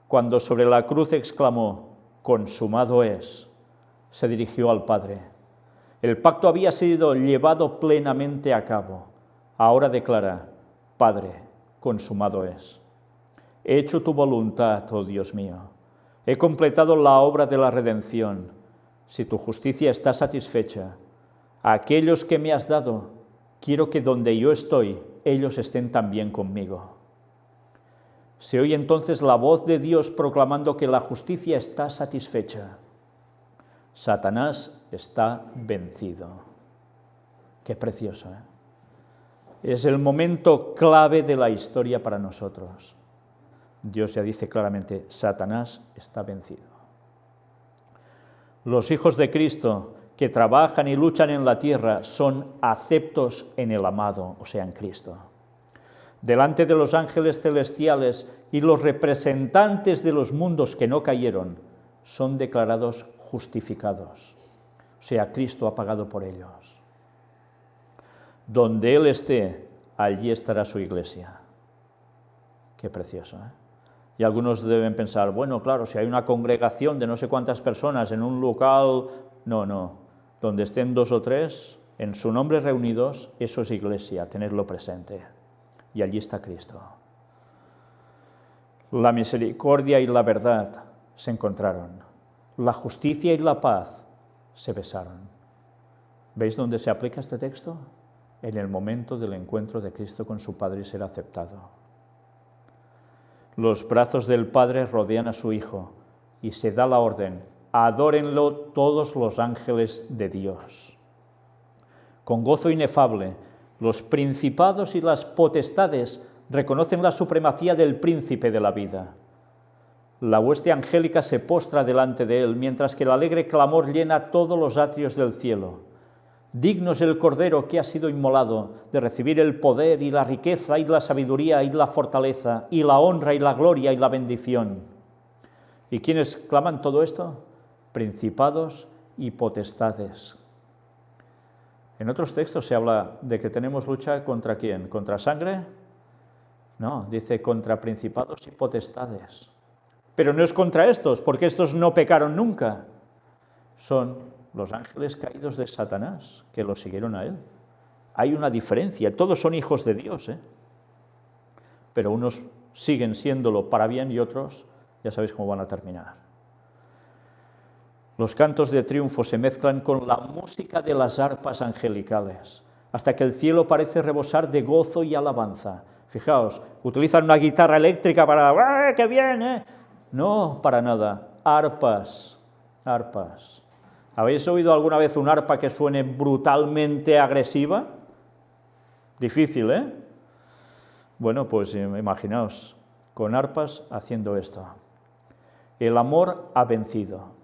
Cuando sobre la cruz exclamó, consumado es, se dirigió al Padre. El pacto había sido llevado plenamente a cabo. Ahora declara, Padre, consumado es. He hecho tu voluntad, oh Dios mío. He completado la obra de la redención. Si tu justicia está satisfecha, a aquellos que me has dado, quiero que donde yo estoy, ellos estén también conmigo. Se oye entonces la voz de Dios proclamando que la justicia está satisfecha. Satanás está vencido. Qué precioso, Es el momento clave de la historia para nosotros. Dios ya dice claramente, Satanás está vencido. Los hijos de Cristo que trabajan y luchan en la tierra son aceptos en el amado, o sea, en Cristo. Delante de los ángeles celestiales y los representantes de los mundos que no cayeron, son declarados justificados. O sea, Cristo ha pagado por ellos. Donde Él esté, allí estará su iglesia. Qué precioso, Y algunos deben pensar, bueno, claro, si hay una congregación de no sé cuántas personas en un local, no. Donde estén 2 o 3, en su nombre reunidos, eso es iglesia, tenerlo presente. Y allí está Cristo. La misericordia y la verdad se encontraron. La justicia y la paz se besaron. ¿Veis dónde se aplica este texto? En el momento del encuentro de Cristo con su Padre y ser aceptado. Los brazos del Padre rodean a su Hijo y se da la orden, adórenlo todos los ángeles de Dios. Con gozo inefable, los principados y las potestades reconocen la supremacía del príncipe de la vida. La hueste angélica se postra delante de él, mientras que el alegre clamor llena todos los atrios del cielo. Digno es el Cordero que ha sido inmolado de recibir el poder y la riqueza y la sabiduría y la fortaleza y la honra y la gloria y la bendición. ¿Y quiénes claman todo esto? Principados y potestades. En otros textos se habla de que tenemos lucha ¿contra quién? ¿Contra sangre? No, dice contra principados y potestades. Pero no es contra estos, porque estos no pecaron nunca. Son los ángeles caídos de Satanás, que lo siguieron a él. Hay una diferencia, todos son hijos de Dios, pero unos siguen siéndolo para bien y otros, ya sabéis cómo van a terminar. Los cantos de triunfo se mezclan con la música de las arpas angelicales, hasta que el cielo parece rebosar de gozo y alabanza. Fijaos, utilizan una guitarra eléctrica para ¡qué bien! No, para nada. Arpas, arpas. ¿Habéis oído alguna vez un arpa que suene brutalmente agresiva? Difícil, ¿eh? Bueno, pues imaginaos, con arpas haciendo esto. El amor ha vencido.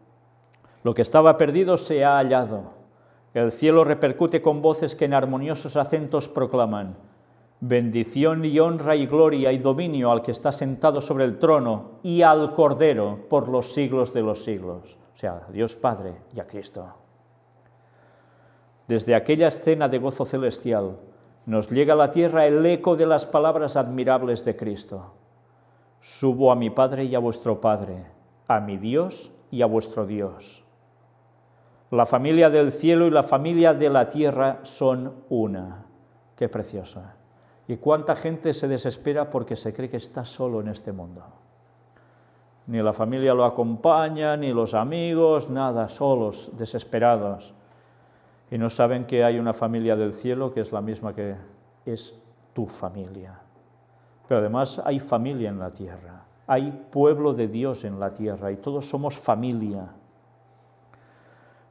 Lo que estaba perdido se ha hallado. El cielo repercute con voces que en armoniosos acentos proclaman: bendición y honra y gloria y dominio al que está sentado sobre el trono y al Cordero por los siglos de los siglos. O sea, a Dios Padre y a Cristo. Desde aquella escena de gozo celestial nos llega a la tierra el eco de las palabras admirables de Cristo. Subo a mi Padre y a vuestro Padre, a mi Dios y a vuestro Dios. La familia del cielo y la familia de la tierra son una. Qué precioso. ¿Y cuánta gente se desespera porque se cree que está solo en este mundo? Ni la familia lo acompaña, ni los amigos, nada, solos, desesperados. Y no saben que hay una familia del cielo que es la misma que es tu familia. Pero además hay familia en la tierra, hay pueblo de Dios en la tierra y todos somos familia.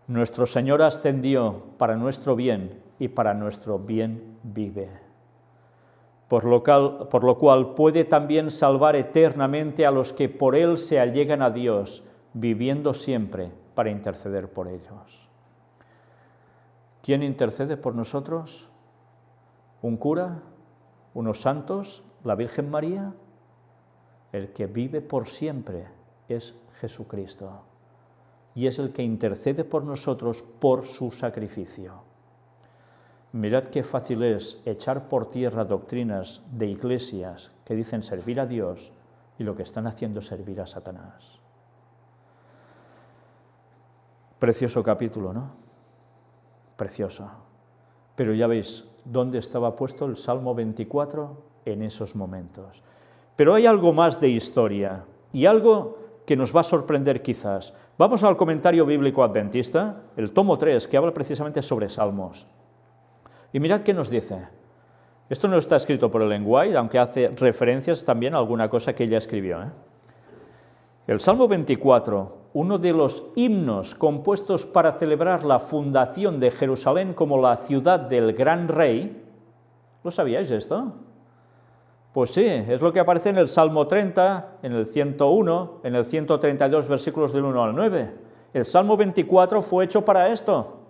Nuestro Señor ascendió para nuestro bien y para nuestro bien vive. Por lo cual puede también salvar eternamente a los que por Él se allegan a Dios, viviendo siempre para interceder por ellos. ¿Quién intercede por nosotros? ¿Un cura? ¿Unos santos? ¿La Virgen María? El que vive por siempre es Jesucristo y es el que intercede por nosotros por su sacrificio. Mirad qué fácil es echar por tierra doctrinas de iglesias que dicen servir a Dios y lo que están haciendo es servir a Satanás. Precioso capítulo, ¿no? Precioso. Pero ya veis, ¿dónde estaba puesto el Salmo 24? En esos momentos. Pero hay algo más de historia y algo que nos va a sorprender quizás. Vamos al comentario bíblico adventista, el tomo 3, que habla precisamente sobre Salmos. Y mirad qué nos dice. Esto no está escrito por Ellen White, aunque hace referencias también a alguna cosa que ella escribió. El Salmo 24, uno de los himnos compuestos para celebrar la fundación de Jerusalén como la ciudad del gran rey. ¿Lo sabíais esto? Pues sí, es lo que aparece en el Salmo 30, en el 101, en el 132, versículos del 1 al 9. El Salmo 24 fue hecho para esto.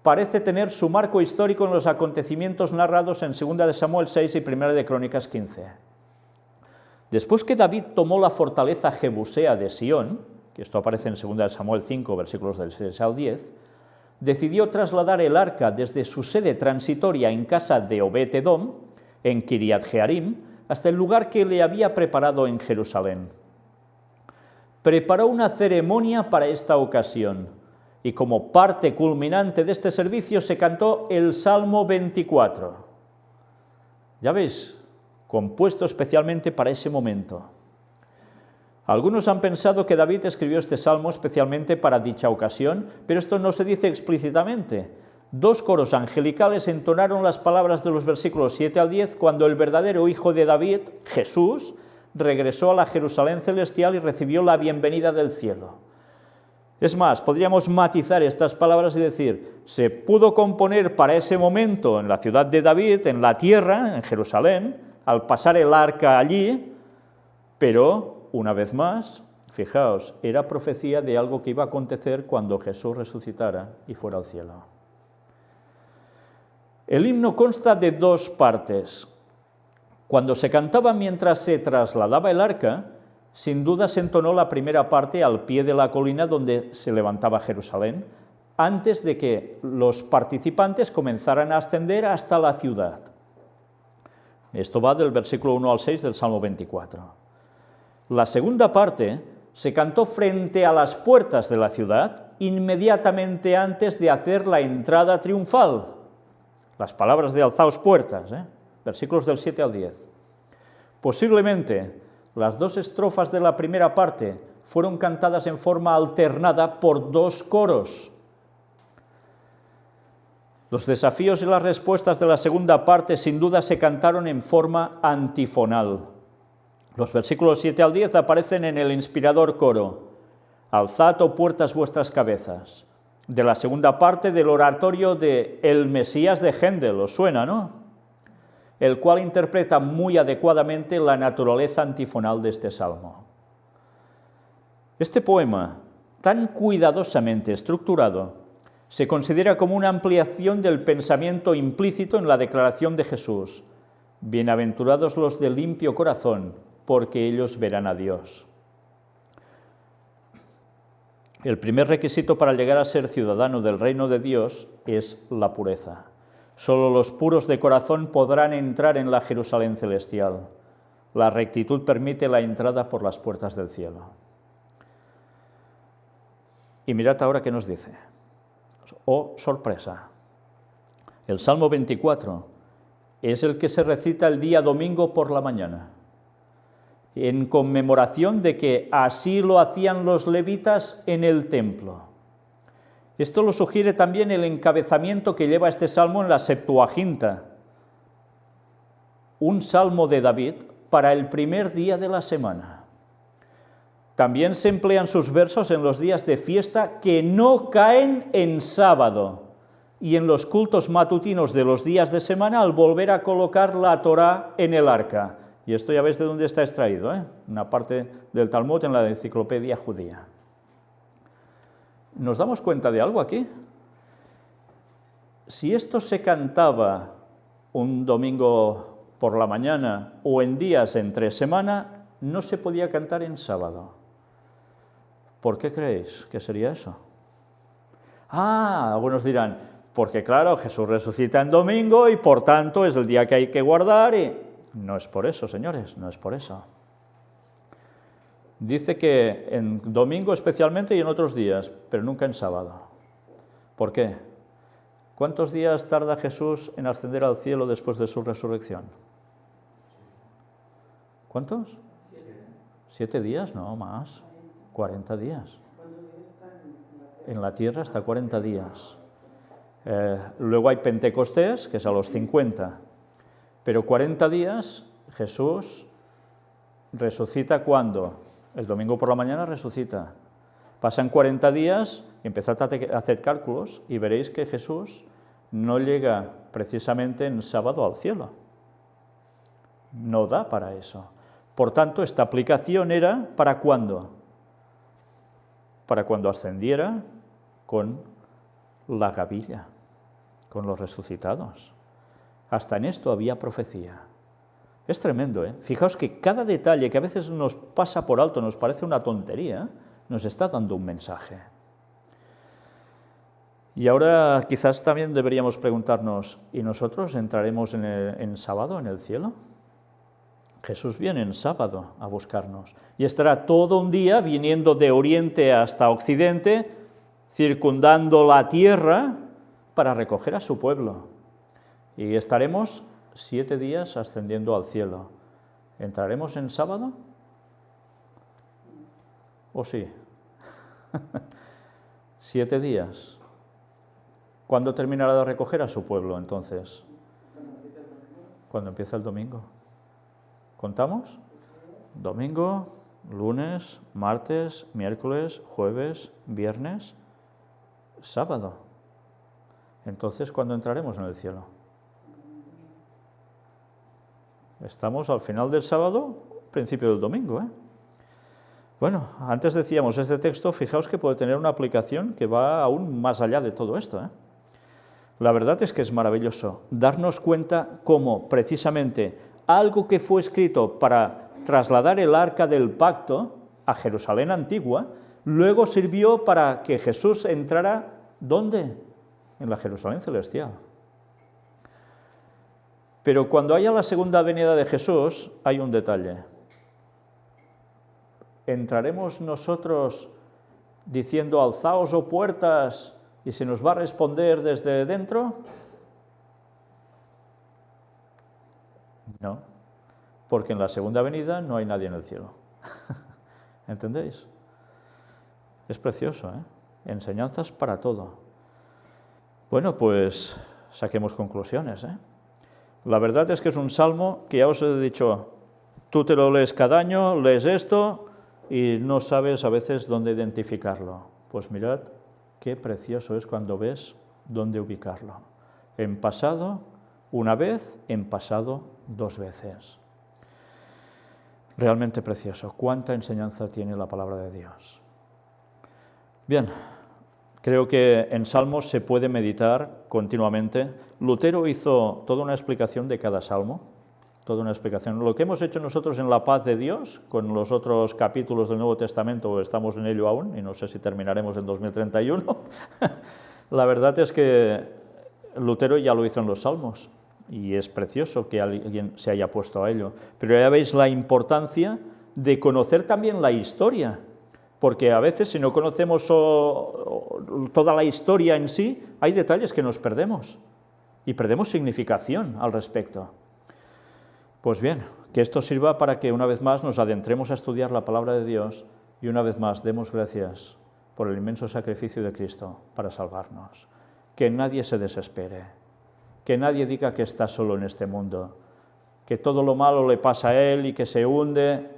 Parece tener su marco histórico en los acontecimientos narrados en 2 de Samuel 6 y 1 de Crónicas 15. Después que David tomó la fortaleza jebusea de Sión, que esto aparece en 2 de Samuel 5, versículos del 6 al 10, decidió trasladar el arca desde su sede transitoria en casa de Obed-Edom, en Kiriat Jearim, hasta el lugar que le había preparado en Jerusalén. Preparó una ceremonia para esta ocasión, y como parte culminante de este servicio se cantó el Salmo 24. Ya veis, compuesto especialmente para ese momento. Algunos han pensado que David escribió este salmo especialmente para dicha ocasión, pero esto no se dice explícitamente. Dos coros angelicales entonaron las palabras de los versículos 7 al 10 cuando el verdadero hijo de David, Jesús, regresó a la Jerusalén celestial y recibió la bienvenida del cielo. Es más, podríamos matizar estas palabras y decir, se pudo componer para ese momento en la ciudad de David, en la tierra, en Jerusalén, al pasar el arca allí, pero una vez más, fijaos, era profecía de algo que iba a acontecer cuando Jesús resucitara y fuera al cielo. El himno consta de dos partes. Cuando se cantaba mientras se trasladaba el arca, sin duda se entonó la primera parte al pie de la colina donde se levantaba Jerusalén, antes de que los participantes comenzaran a ascender hasta la ciudad. Esto va del versículo 1 al 6 del Salmo 24. La segunda parte se cantó frente a las puertas de la ciudad, inmediatamente antes de hacer la entrada triunfal. Las palabras de alzaos puertas, versículos del 7 al 10. Posiblemente las dos estrofas de la primera parte fueron cantadas en forma alternada por dos coros. Los desafíos y las respuestas de la segunda parte sin duda se cantaron en forma antifonal. Los versículos 7 al 10 aparecen en el inspirador coro: alzad, oh puertas, vuestras cabezas. De la segunda parte del oratorio de El Mesías de Händel, os suena, ¿no? El cual interpreta muy adecuadamente la naturaleza antifonal de este salmo. Este poema, tan cuidadosamente estructurado, se considera como una ampliación del pensamiento implícito en la declaración de Jesús: bienaventurados los de limpio corazón, porque ellos verán a Dios. El primer requisito para llegar a ser ciudadano del reino de Dios es la pureza. Solo los puros de corazón podrán entrar en la Jerusalén celestial. La rectitud permite la entrada por las puertas del cielo. Y mirad ahora qué nos dice. ¡Oh, sorpresa! El Salmo 24 es el que se recita el día domingo por la mañana, en conmemoración de que así lo hacían los levitas en el templo. Esto lo sugiere también el encabezamiento que lleva este salmo en la Septuaginta, un salmo de David para el primer día de la semana. También se emplean sus versos en los días de fiesta que no caen en sábado y en los cultos matutinos de los días de semana al volver a colocar la Torá en el arca. Y esto ya veis de dónde está extraído, una parte del Talmud en la enciclopedia judía. ¿Nos damos cuenta de algo aquí? Si esto se cantaba un domingo por la mañana o en días entre semana, no se podía cantar en sábado. ¿Por qué creéis que sería eso? Algunos dirán, porque claro, Jesús resucita en domingo y por tanto es el día que hay que guardar y... No es por eso, señores, no es por eso. Dice que en domingo especialmente y en otros días, pero nunca en sábado. ¿Por qué? ¿Cuántos días tarda Jesús en ascender al cielo después de su resurrección? ¿Cuántos? 7 días, no, más. 40 días. En la tierra está 40 días. Luego hay Pentecostés, que es a los 50. Pero 40 días Jesús resucita ¿cuándo? El domingo por la mañana resucita. Pasan 40 días, empezad a hacer cálculos y veréis que Jesús no llega precisamente en sábado al cielo. No da para eso. Por tanto, esta aplicación era ¿para cuándo? Para cuando ascendiera con la gavilla, con los resucitados. Hasta en esto había profecía. Es tremendo, ¿eh? Fijaos que cada detalle que a veces nos pasa por alto, nos parece una tontería, nos está dando un mensaje. Y ahora quizás también deberíamos preguntarnos, ¿y nosotros entraremos en sábado en el cielo? Jesús viene en sábado a buscarnos y estará todo un día viniendo de oriente hasta occidente, circundando la tierra para recoger a su pueblo. Y estaremos 7 días ascendiendo al cielo. ¿Entraremos en sábado? ¿O sí? 7 días. ¿Cuándo terminará de recoger a su pueblo entonces? Cuando empieza el domingo. ¿Contamos? Domingo, lunes, martes, miércoles, jueves, viernes, sábado. Entonces, ¿cuándo entraremos en el cielo? Estamos al final del sábado, principio del domingo, Bueno, antes decíamos, este texto, fijaos que puede tener una aplicación que va aún más allá de todo esto, ¿eh? La verdad es que es maravilloso darnos cuenta cómo precisamente algo que fue escrito para trasladar el arca del pacto a Jerusalén antigua, luego sirvió para que Jesús entrara, ¿dónde? En la Jerusalén celestial. Pero cuando haya la segunda venida de Jesús, hay un detalle. ¿Entraremos nosotros diciendo, alzaos, oh puertas, y se nos va a responder desde dentro? No, porque en la segunda venida no hay nadie en el cielo. ¿Entendéis? Es precioso, ¿eh? Enseñanzas para todo. Bueno, pues saquemos conclusiones, ¿eh? La verdad es que es un salmo que ya os he dicho, tú te lo lees cada año, lees esto y no sabes a veces dónde identificarlo. Pues mirad qué precioso es cuando ves dónde ubicarlo. En pasado, una vez, en pasado, 2 veces. Realmente precioso. Cuánta enseñanza tiene la palabra de Dios. Bien, creo que en Salmos se puede meditar continuamente. Lutero hizo toda una explicación de cada salmo, toda una explicación. Lo que hemos hecho nosotros en La Paz de Dios, con los otros capítulos del Nuevo Testamento, estamos en ello aún, y no sé si terminaremos en 2031, la verdad es que Lutero ya lo hizo en los Salmos, y es precioso que alguien se haya puesto a ello. Pero ya veis la importancia de conocer también la historia, porque a veces si no conocemos toda la historia en sí, hay detalles que nos perdemos, y perdemos significación al respecto. Pues bien, que esto sirva para que una vez más nos adentremos a estudiar la palabra de Dios y una vez más demos gracias por el inmenso sacrificio de Cristo para salvarnos. Que nadie se desespere, que nadie diga que está solo en este mundo, que todo lo malo le pasa a él y que se hunde.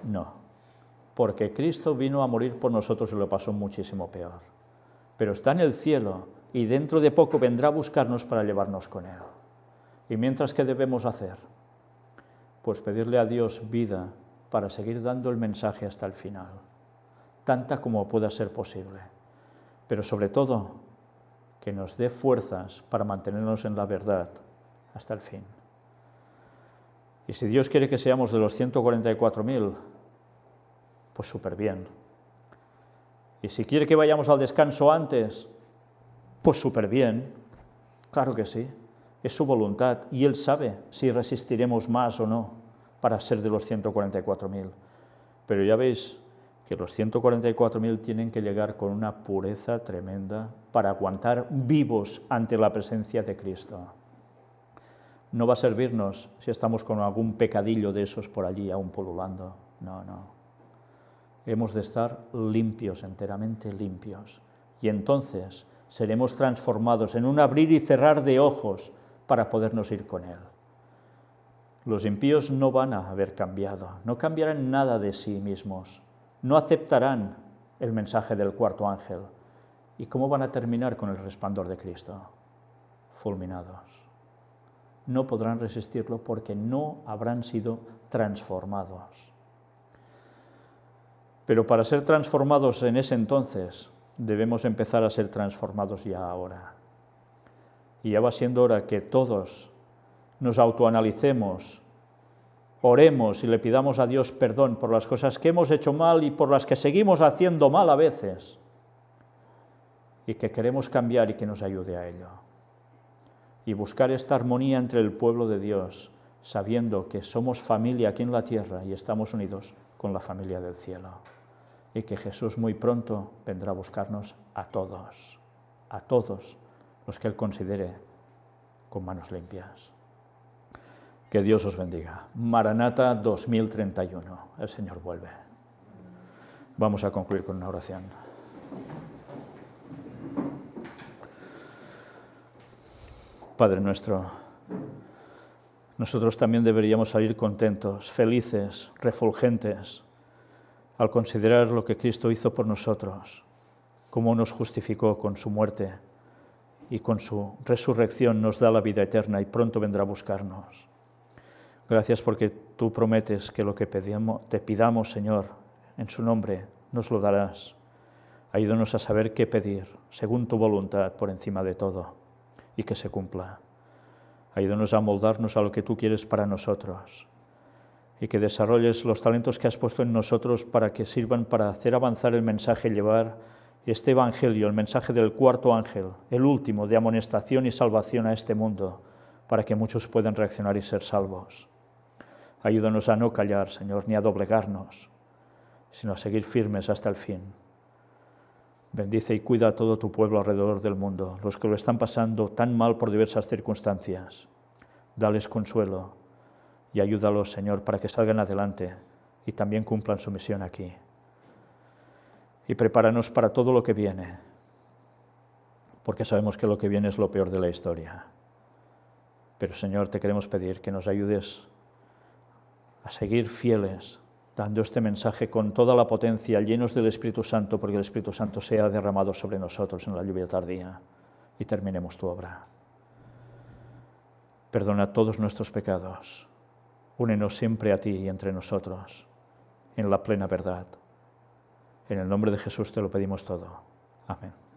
No, porque Cristo vino a morir por nosotros y lo pasó muchísimo peor. Pero está en el cielo y dentro de poco vendrá a buscarnos para llevarnos con él. ¿Y mientras qué debemos hacer? Pues pedirle a Dios vida para seguir dando el mensaje hasta el final, tanta como pueda ser posible, pero sobre todo que nos dé fuerzas para mantenernos en la verdad hasta el fin. Y si Dios quiere que seamos de los 144.000, pues súper bien. Y si quiere que vayamos al descanso antes, pues súper bien, claro que sí. Es su voluntad y Él sabe si resistiremos más o no para ser de los 144.000. Pero ya veis que los 144.000 tienen que llegar con una pureza tremenda para aguantar vivos ante la presencia de Cristo. No va a servirnos si estamos con algún pecadillo de esos por allí aún pululando. No, no. Hemos de estar limpios, enteramente limpios. Y entonces seremos transformados en un abrir y cerrar de ojos para podernos ir con Él. Los impíos no van a haber cambiado, no cambiarán nada de sí mismos, no aceptarán el mensaje del cuarto ángel. ¿Y cómo van a terminar con el resplandor de Cristo? Fulminados. No podrán resistirlo porque no habrán sido transformados. Pero para ser transformados en ese entonces, debemos empezar a ser transformados ya ahora. Y ya va siendo hora que todos nos autoanalicemos, oremos y le pidamos a Dios perdón por las cosas que hemos hecho mal y por las que seguimos haciendo mal a veces, y que queremos cambiar y que nos ayude a ello. Y buscar esta armonía entre el pueblo de Dios, sabiendo que somos familia aquí en la tierra y estamos unidos con la familia del cielo. Y que Jesús muy pronto vendrá a buscarnos a todos los que Él considere con manos limpias. Que Dios os bendiga. Maranata 2031. El Señor vuelve. Vamos a concluir con una oración. Padre nuestro, nosotros también deberíamos salir contentos, felices, refulgentes, al considerar lo que Cristo hizo por nosotros, cómo nos justificó con su muerte y con su resurrección nos da la vida eterna y pronto vendrá a buscarnos. Gracias porque tú prometes que lo que te pidamos, Señor, en su nombre nos lo darás. Ayúdanos a saber qué pedir, según tu voluntad, por encima de todo, y que se cumpla. Ayúdanos a moldarnos a lo que tú quieres para nosotros, y que desarrolles los talentos que has puesto en nosotros para que sirvan para hacer avanzar el mensaje, llevar este evangelio, el mensaje del cuarto ángel, el último, de amonestación y salvación a este mundo, para que muchos puedan reaccionar y ser salvos. Ayúdanos a no callar, Señor, ni a doblegarnos, sino a seguir firmes hasta el fin. Bendice y cuida a todo tu pueblo alrededor del mundo, los que lo están pasando tan mal por diversas circunstancias. Dales consuelo y ayúdalos, Señor, para que salgan adelante y también cumplan su misión aquí. Y prepáranos para todo lo que viene, porque sabemos que lo que viene es lo peor de la historia. Pero, Señor, te queremos pedir que nos ayudes a seguir fieles, dando este mensaje con toda la potencia, llenos del Espíritu Santo, porque el Espíritu Santo sea derramado sobre nosotros en la lluvia tardía y terminemos tu obra. Perdona todos nuestros pecados, únenos siempre a ti y entre nosotros, en la plena verdad. En el nombre de Jesús te lo pedimos todo. Amén.